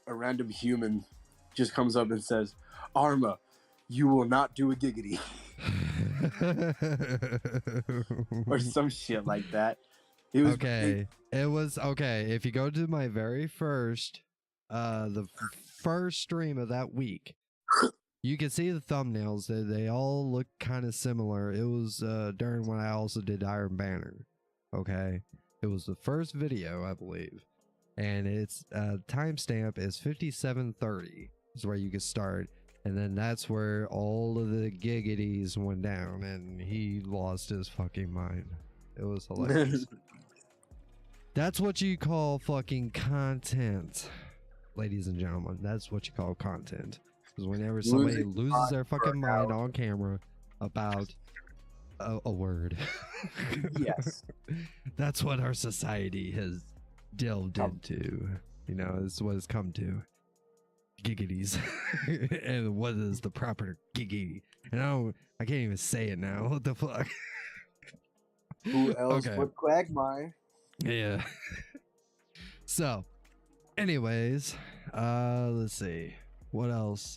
random human just comes up and says, Arma, you will not do a giggity. Or some shit like that. It was It was okay. If you go to my very first, the first stream of that week, you can see the thumbnails. They all look kind of similar. It was during when I also did Iron Banner. Okay, it was the first video, I believe, and its timestamp is 57:30. Is where you can start, and then that's where all of the giggities went down, and he lost his fucking mind. It was hilarious. That's what you call fucking content, ladies and gentlemen. That's what you call content. Because whenever somebody loses their fucking mind on camera about a word, yes, that's what our society has delved into. You know, this is what it's come to. Giggities. And what is the proper giggity? And I can't even say it now. What the fuck? Who else would quagmire? Yeah. So, anyways, let's see. What else?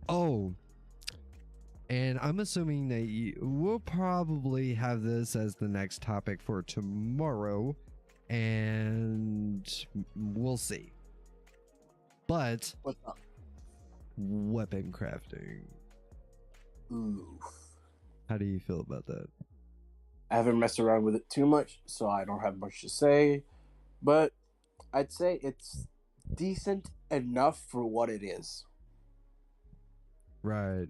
Oh. And I'm assuming that we'll probably have this as the next topic for tomorrow. And we'll see. But what's up? Weapon crafting. Ooh. How do you feel about that? I haven't messed around with it too much, so I don't have much to say. But I'd say it's decent enough for what it is. Right.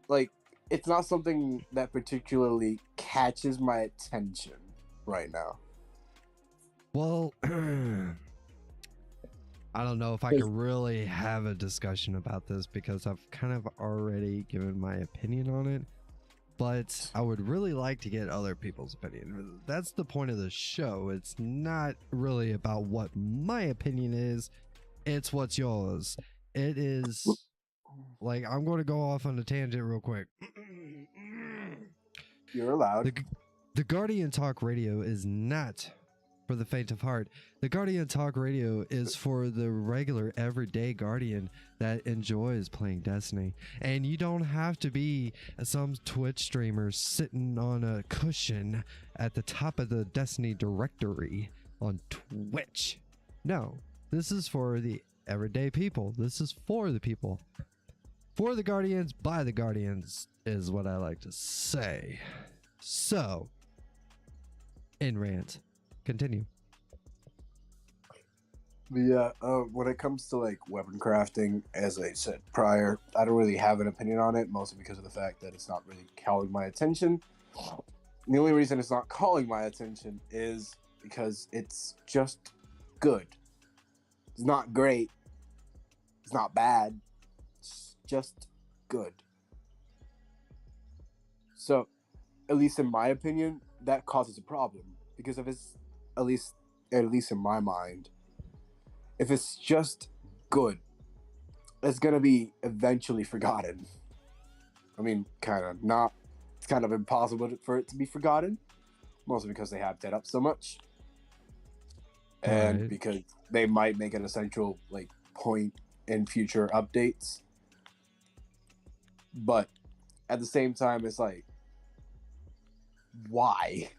Like, it's not something that particularly catches my attention right now. Well, I don't know if I could really have a discussion about this because I've kind of already given my opinion on it, but I would really like to get other people's opinion. That's the point of the show. It's not really about what my opinion is, it's what's yours. It is like, I'm going to go off on a tangent real quick. You're allowed. The Guardian Talk Radio is not for the faint of heart. The Guardian Talk Radio is for the regular everyday Guardian that enjoys playing Destiny. And you don't have to be some Twitch streamer sitting on a cushion at the top of the Destiny directory on Twitch. No, this is for the everyday people. This is for the people. For the Guardians, by the Guardians is what I like to say. So, in rant. Continue. Yeah, when it comes to like weapon crafting, as I said prior, I don't really have an opinion on it, mostly because of the fact that it's not really calling my attention. The only reason it's not calling my attention is because it's just good. It's not great. It's not bad. It's just good. So, at least in my opinion, that causes a problem. Because if it's, at least in my mind, if it's just good, it's going to be eventually forgotten. I mean, kind of not. It's kind of impossible for it to be forgotten. Mostly because they have that up so much. And because they might make an essential like point in future updates. But at the same time, it's like, why?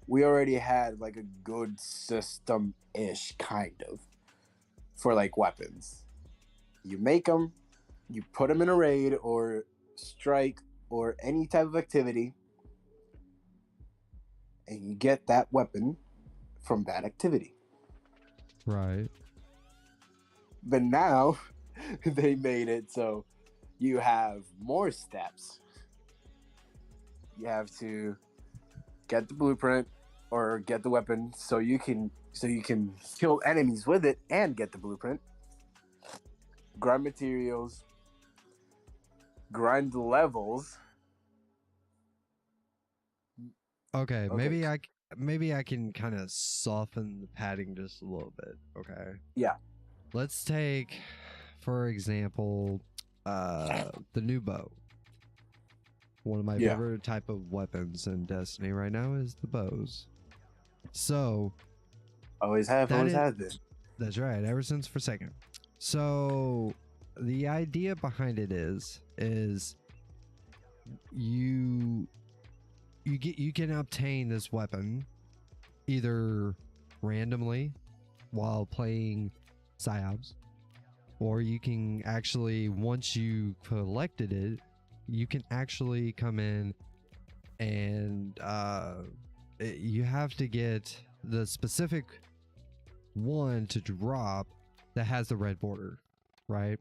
We already had like a good system-ish kind of for like weapons. You make them, You put them in a raid or strike or any type of activity, and you get that weapon from that activity. Right. But now they made it so you have more steps. You have to get the blueprint or get the weapon so you can kill enemies with it and get the blueprint. Grind materials, grind levels. Okay, maybe I can kind of soften the padding just a little bit. Okay. Yeah. Let's take, for example, the new bow. One of my favorite type of weapons in Destiny right now is the bows. So always has been. That's right, ever since Forsaken. So the idea behind it is you can obtain this weapon either randomly while playing PsyOps, or you can actually, once you collected it, you can actually come in and you have to get the specific one to drop that has the red border, right?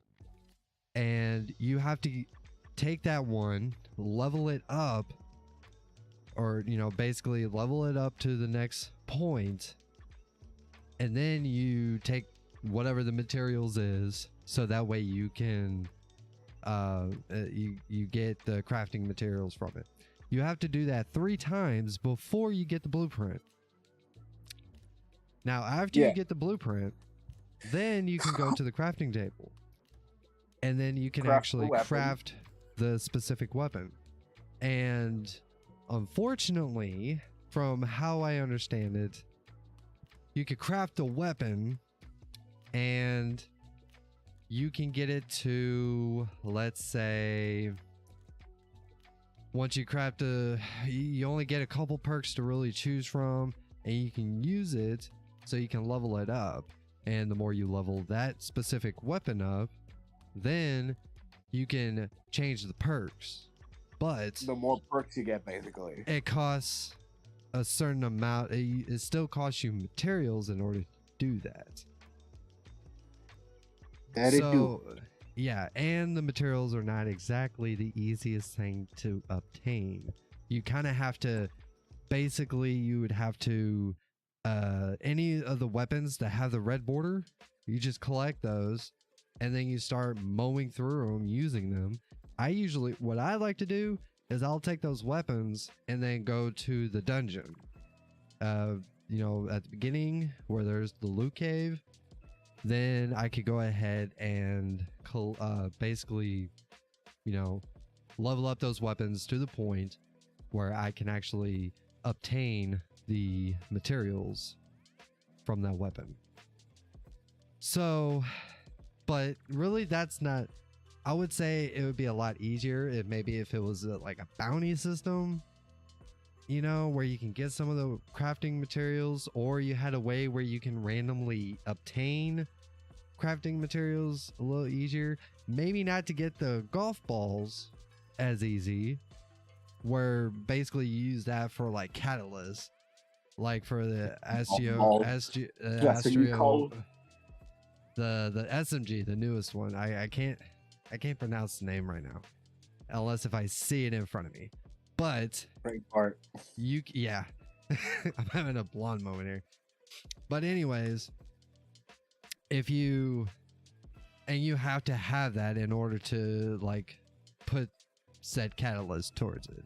And you have to take that one, level it up, or basically level it up to the next point, and then you take whatever the materials is, so that way you can you get the crafting materials from it. You have to do that 3 times before you get the blueprint. Now after you get the blueprint, then you can go to the crafting table, and then you can actually craft the specific weapon. And unfortunately, from how I understand it, you could craft a weapon and you can get it to, let's say, once you craft you only get a couple perks to really choose from, and you can use it so you can level it up. And the more you level that specific weapon up, then you can change the perks. But the more perks you get, basically, it costs a certain amount. It still costs you materials in order to do that. Yeah, and the materials are not exactly the easiest thing to obtain. You kind of have to, basically, you would have to, any of the weapons that have the red border, you just collect those, and then you start mowing through them, using them. What I like to do is I'll take those weapons and then go to the dungeon. At the beginning where there's the loot cave, then I could go ahead and basically, level up those weapons to the point where I can actually obtain the materials from that weapon. So, but really that's not, I would say it would be a lot easier if it was like a bounty system, where you can get some of the crafting materials, or you had a way where you can randomly obtain crafting materials a little easier. Maybe not to get the golf balls as easy, where basically you use that for like catalyst, like for the Astrio, the SMG, the newest one. I can't pronounce the name right now, unless if I see it in front of me. But great part. I'm having a blonde moment here. But anyways, you have to have that in order to like put said catalyst towards it.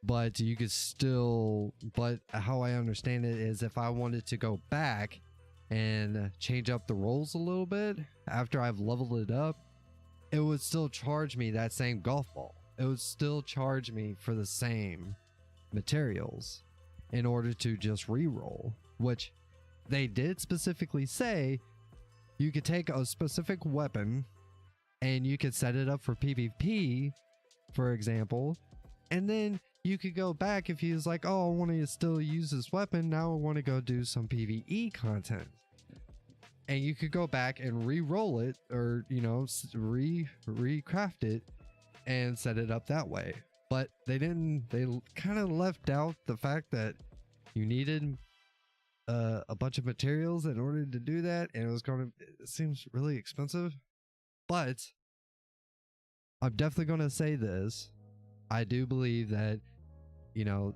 But you could still, but how I understand it is, if I wanted to go back and change up the rolls a little bit after I've leveled it up, it would still charge me that same golf ball. It would still charge me for the same materials in order to just re-roll, which they did specifically say you could take a specific weapon and you could set it up for PvP, for example, and then you could go back if you was like, oh, I want to still use this weapon, now I want to go do some PvE content. and you could go back and re-roll it, or recraft it and set it up that way. But they didn't. They kind of left out the fact that you needed a bunch of materials in order to do that, and it seems really expensive. But I'm definitely going to say this. I do believe that,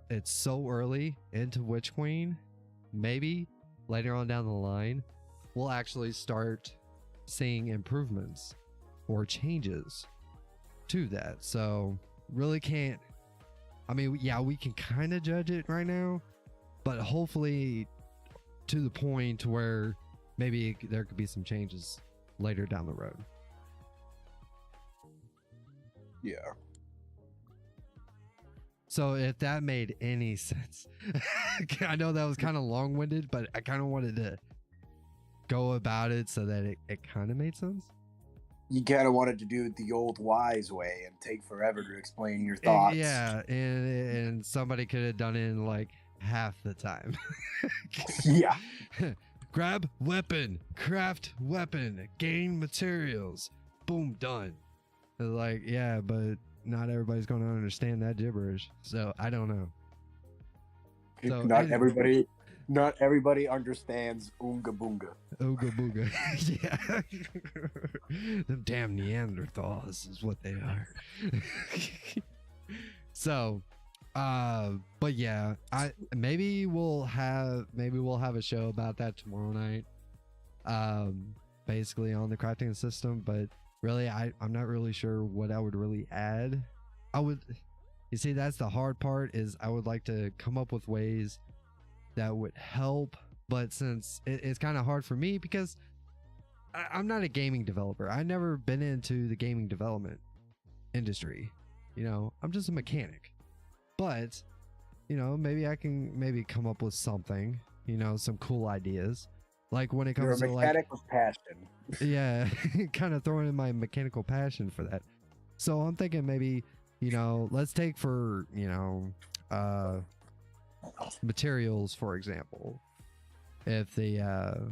it's so early into Witch Queen. Maybe later on down the line, we'll actually start seeing improvements or changes to that. So really can't. I mean, yeah, we can kind of judge it right now, but hopefully to the point where maybe there could be some changes later down the road. Yeah. So if that made any sense, I know that was kind of long-winded, but I kind of wanted to go about it so that it kind of made sense. You kind of wanted to do it the old wise way and take forever to explain your thoughts. Yeah, and somebody could have done it in like half the time. Yeah. Grab weapon, craft weapon, gain materials, boom, done. Like, yeah, but not everybody's going to understand that gibberish. So I don't know. So not everybody understands Oonga Boonga. Ooga booga. Yeah. Them damn Neanderthals is what they are. So, but yeah, maybe we'll have a show about that tomorrow night. Basically on the crafting system, but really I'm not really sure what I would really add. You see, that's the hard part, is I would like to come up with ways that would help, but since it's kind of hard for me because I'm not a gaming developer. I've never been into the gaming development industry. I'm just a mechanic. But, maybe I can come up with something, some cool ideas. Like when it comes to like... You're a mechanic with passion. Yeah, kind of throwing in my mechanical passion for that. So I'm thinking maybe, let's take for, materials, for example. If the,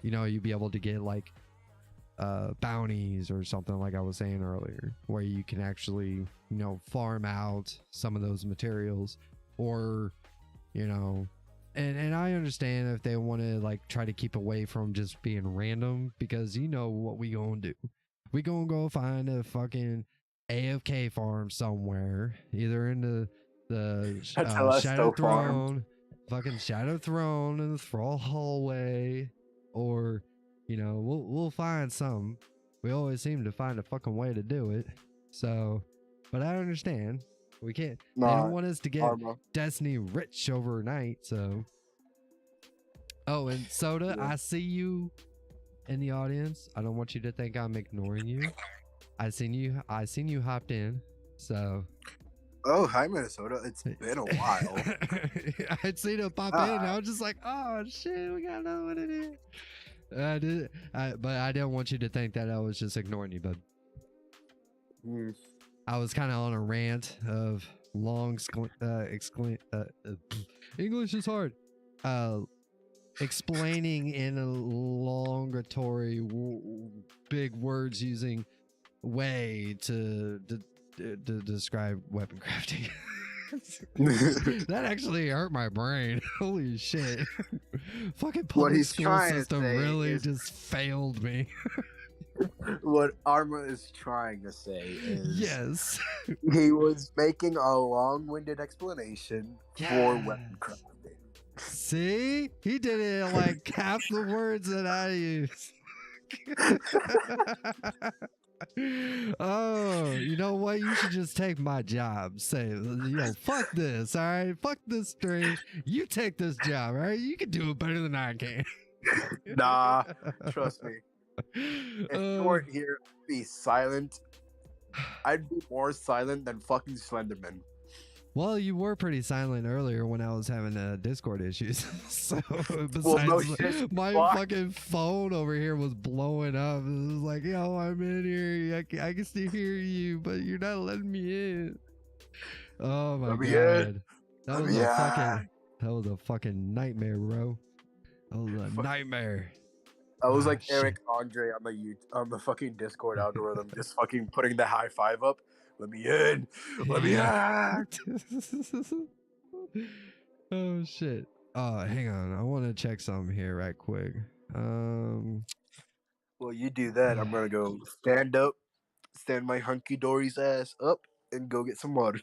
you'd be able to get like bounties or something, like I was saying earlier, where you can actually farm out some of those materials, or and I understand if they want to like try to keep away from just being random, because what we gonna do, we gonna go find a fucking AFK farm somewhere, either in the Shadow Throne, fucking Shadow Throne in the Thrall hallway, or we'll find some. We always seem to find a fucking way to do it. So, but I understand we can't. They don't want us to get Destiny rich overnight. So, oh, and Soda, yeah. I see you in the audience. I don't want you to think I'm ignoring you. I seen you hopped in. So. Oh, hi, Minnesota. It's been a while. I'd seen it pop in. And I was just like, oh shit, we gotta know what it is. But I didn't want you to think that I was just ignoring you, bud. I was kind of on a rant of English is hard. Explaining in a longatory, big words using way to describe weapon crafting. That actually hurt my brain. Holy shit. Fucking public school system really just failed me. What Arma is trying to say is, yes, he was making a long-winded explanation for weapon crafting. See, he did it in like half the words that I used. Oh, you know what? You should just take my job. Say, fuck this, all right? Fuck this stream. You take this job, all right? You can do it better than I can. Nah, trust me. If you weren't here, be silent. I'd be more silent than fucking Slenderman. Well, you were pretty silent earlier when I was having Discord issues. So besides, my fucking phone over here was blowing up. It was like, yo, I'm in here. I can still hear you, but you're not letting me in. Oh my god, that was a fucking nightmare, bro. Oh, the nightmare. I was like Eric Andre on the fucking Discord algorithm, just fucking putting the high five up. Let me in. Let me in. Oh shit. Hang on. I want to check something here right quick. Well, you do that. I'm gonna go stand my hunky dory's ass up, and go get some water.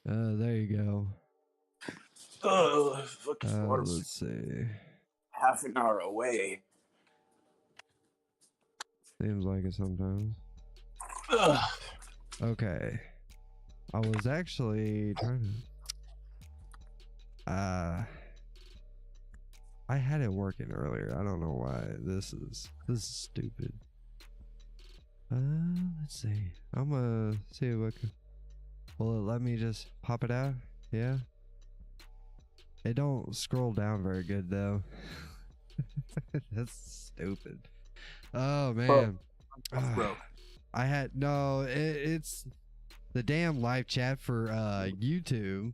There you go. Let's see. Half an hour away. Seems like it sometimes. Okay. I was actually trying to. I had it working earlier. I don't know why. This is stupid. Let's see. I'm gonna see if I can. Will it let me just pop it out? Yeah. It don't scroll down very good though. That's stupid. Oh man. Bro. I had it's the damn live chat for YouTube.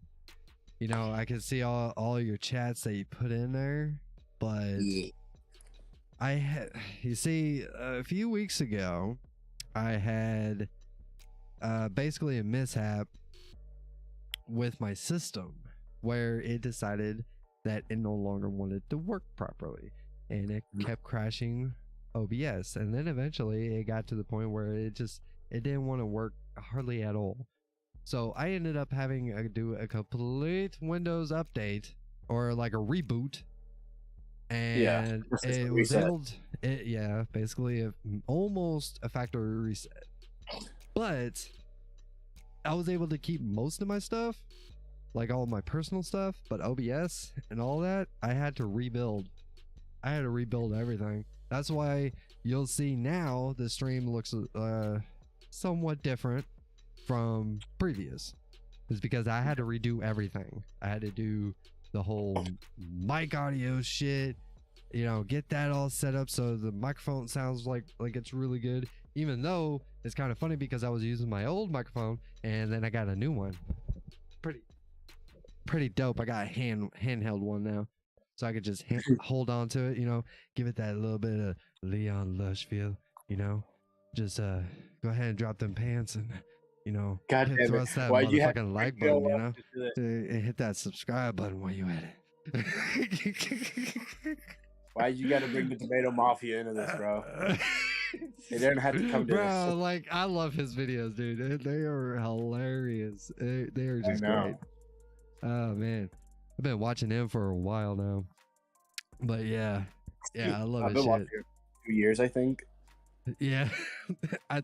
You know, I can see all your chats that you put in there, but you see, a few weeks ago I had basically a mishap with my system where it decided that it no longer wanted to work properly, and it kept crashing OBS, and then eventually it got to the point where it didn't want to work hardly at all. So I ended up having to do a complete Windows update, or like a reboot, and it was able to, basically almost a factory reset, but I was able to keep most of my stuff, like all of my personal stuff, but OBS and all that, I had to rebuild. I had to rebuild everything. That's why you'll see now the stream looks somewhat different from previous. It's because I had to redo everything. I had to do the whole mic audio shit, you know, get that all set up so the microphone sounds like it's really good, even though it's kind of funny because I was using my old microphone and then I got a new one. Pretty dope. I got a handheld one now, so I could just hold on to it, you know, give it that little bit of Leon Lush feel, you know, just go ahead and drop them pants and, you know, thrust that motherfucking like button, you know, and hit that subscribe button while you at it. Why you gotta bring the Tomato Mafia into this, bro? They didn't have to come to this. Like, I love his videos, dude. They are hilarious. They are just great. Oh man, I've been watching him for a while now, but yeah, I love his shit. I've been watching him for 2 years, I think. Yeah, I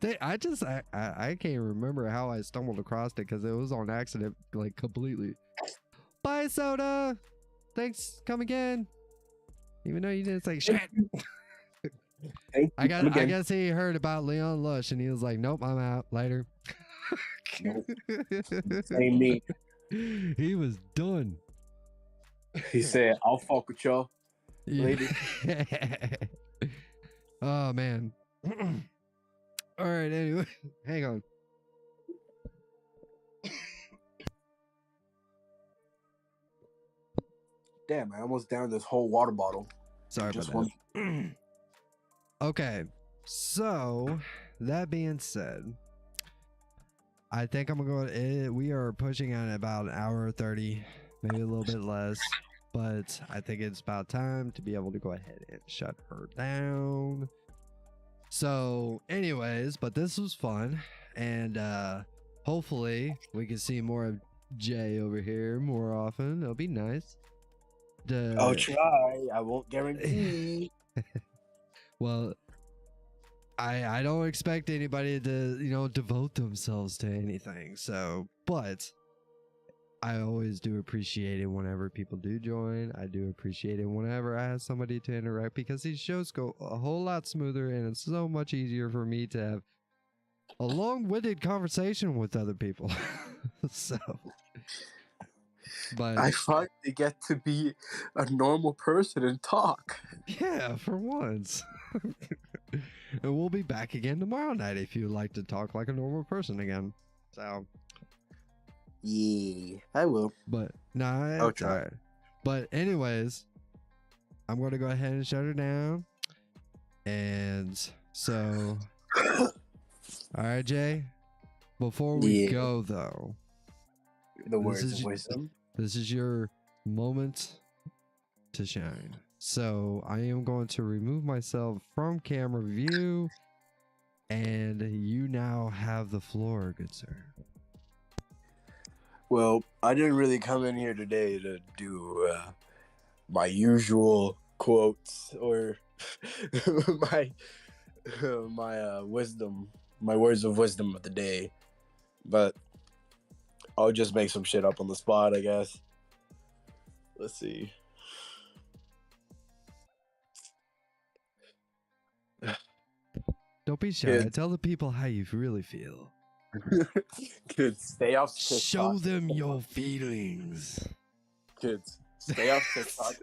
can't remember how I stumbled across it because it was on accident, like completely. Bye, Soda. Thanks. Come again. Even though you didn't say shit. I guess he heard about Leon Lush and he was like, "Nope, I'm out. Later." Nope. Same me. He was done. He said, "I'll fuck with y'all later." Oh man. All right. Anyway, hang on. Damn, I almost downed this whole water bottle. Sorry about that. Okay, so that being said, I think I'm gonna go. We are pushing on about an hour 30, maybe a little bit less, but I think it's about time to be able to go ahead and shut her down. So, anyways, but this was fun, and hopefully we can see more of Jay over here more often. It'll be nice. I'll try. I won't guarantee. Well, I don't expect anybody to, you know, devote themselves to anything. So, but I always do appreciate it whenever people do join. I do appreciate it whenever I have somebody to interact, because these shows go a whole lot smoother and it's so much easier for me to have a long-winded conversation with other people. So, but I finally get to be a normal person and talk. Yeah, for once. And we'll be back again tomorrow night if you'd like to talk like a normal person again. So, yeah, I will. But no, I'll try. But anyways, I'm going to go ahead and shut her down. And so, all right, Jay. Before we go, though, the words of wisdom. This is your moment to shine. So I am going to remove myself from camera view, and you now have the floor, good sir. Well, I didn't really come in here today to do my usual quotes or my wisdom, my words of wisdom of the day, but I'll just make some shit up on the spot, I guess. Let's see. Don't be shy. Tell the people how you really feel. Kids, stay off TikTok. Show them your feelings. Kids, stay off TikTok.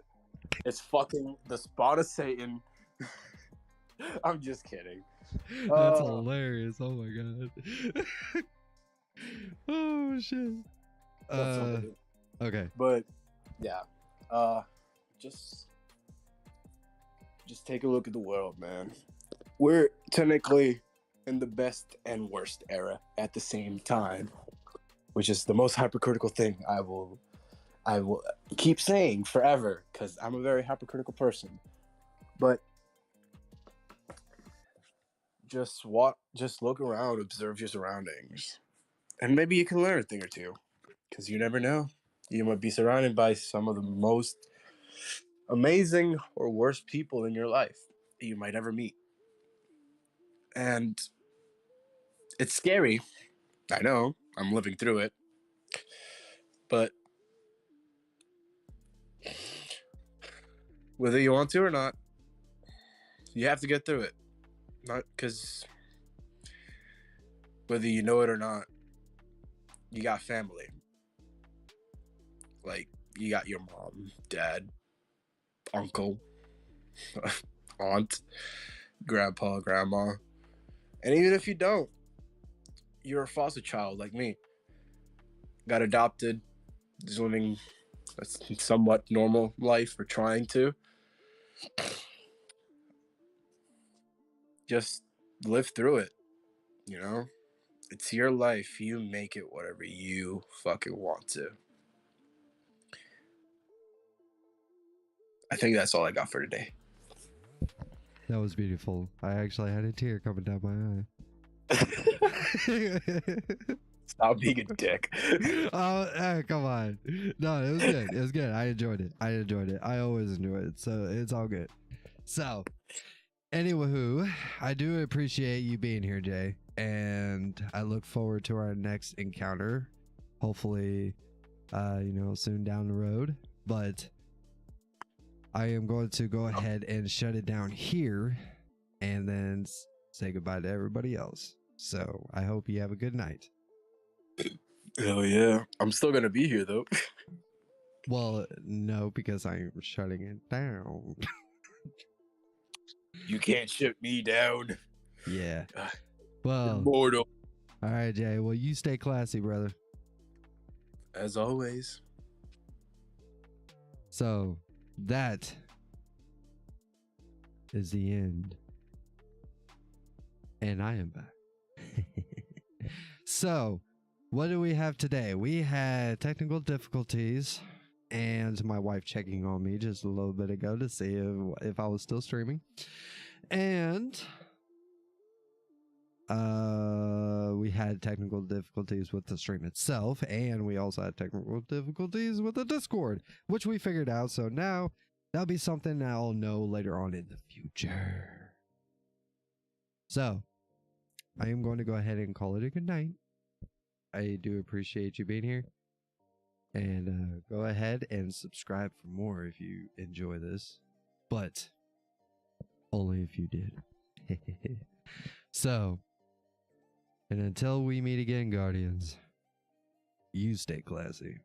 It's fucking the spot of Satan. I'm just kidding. That's hilarious. Oh my god. Oh shit. Okay. But yeah. Just take a look at the world, man. We're technically in the best and worst era at the same time, which is the most hypercritical thing I will keep saying forever, because I'm a very hypercritical person. But just look around, observe your surroundings, and maybe you can learn a thing or two, because you never know. You might be surrounded by some of the most amazing or worst people in your life that you might ever meet. And it's scary. I know. I'm living through it. But whether you want to or not, you have to get through it. Not because whether you know it or not, you got family. Like, you got your mom, dad, uncle, aunt, grandpa, grandma. And even if you don't, you're a foster child like me. Got adopted, is living a somewhat normal life, or trying to. Just live through it, you know? It's your life. You make it whatever you fucking want to. I think that's all I got for today. That was beautiful. I actually had a tear coming down my eye. Stop being a dick. Oh, come on. No, it was good. It was good. I enjoyed it. I always enjoy it. So it's all good. So, anywho, I do appreciate you being here, Jay. And I look forward to our next encounter. Hopefully, soon down the road. But I am going to go ahead and shut it down here and then say goodbye to everybody else. So I hope you have a good night. Hell yeah. I'm still going to be here, though. Well, no, because I'm shutting it down. You can't shut me down. Yeah. Well, immortal. All right, Jay. Well, you stay classy, brother. As always. So that is the end. And I am back. So, what do we have today? We had technical difficulties and my wife checking on me just a little bit ago to see if I was still streaming. And we had technical difficulties with the stream itself, and we also had technical difficulties with the Discord, which we figured out. So now that'll be something I'll know later on in the future. So I am going to go ahead and call it a good night. I do appreciate you being here, and go ahead and subscribe for more if you enjoy this, but only if you did. So, and until we meet again, Guardians, you stay classy.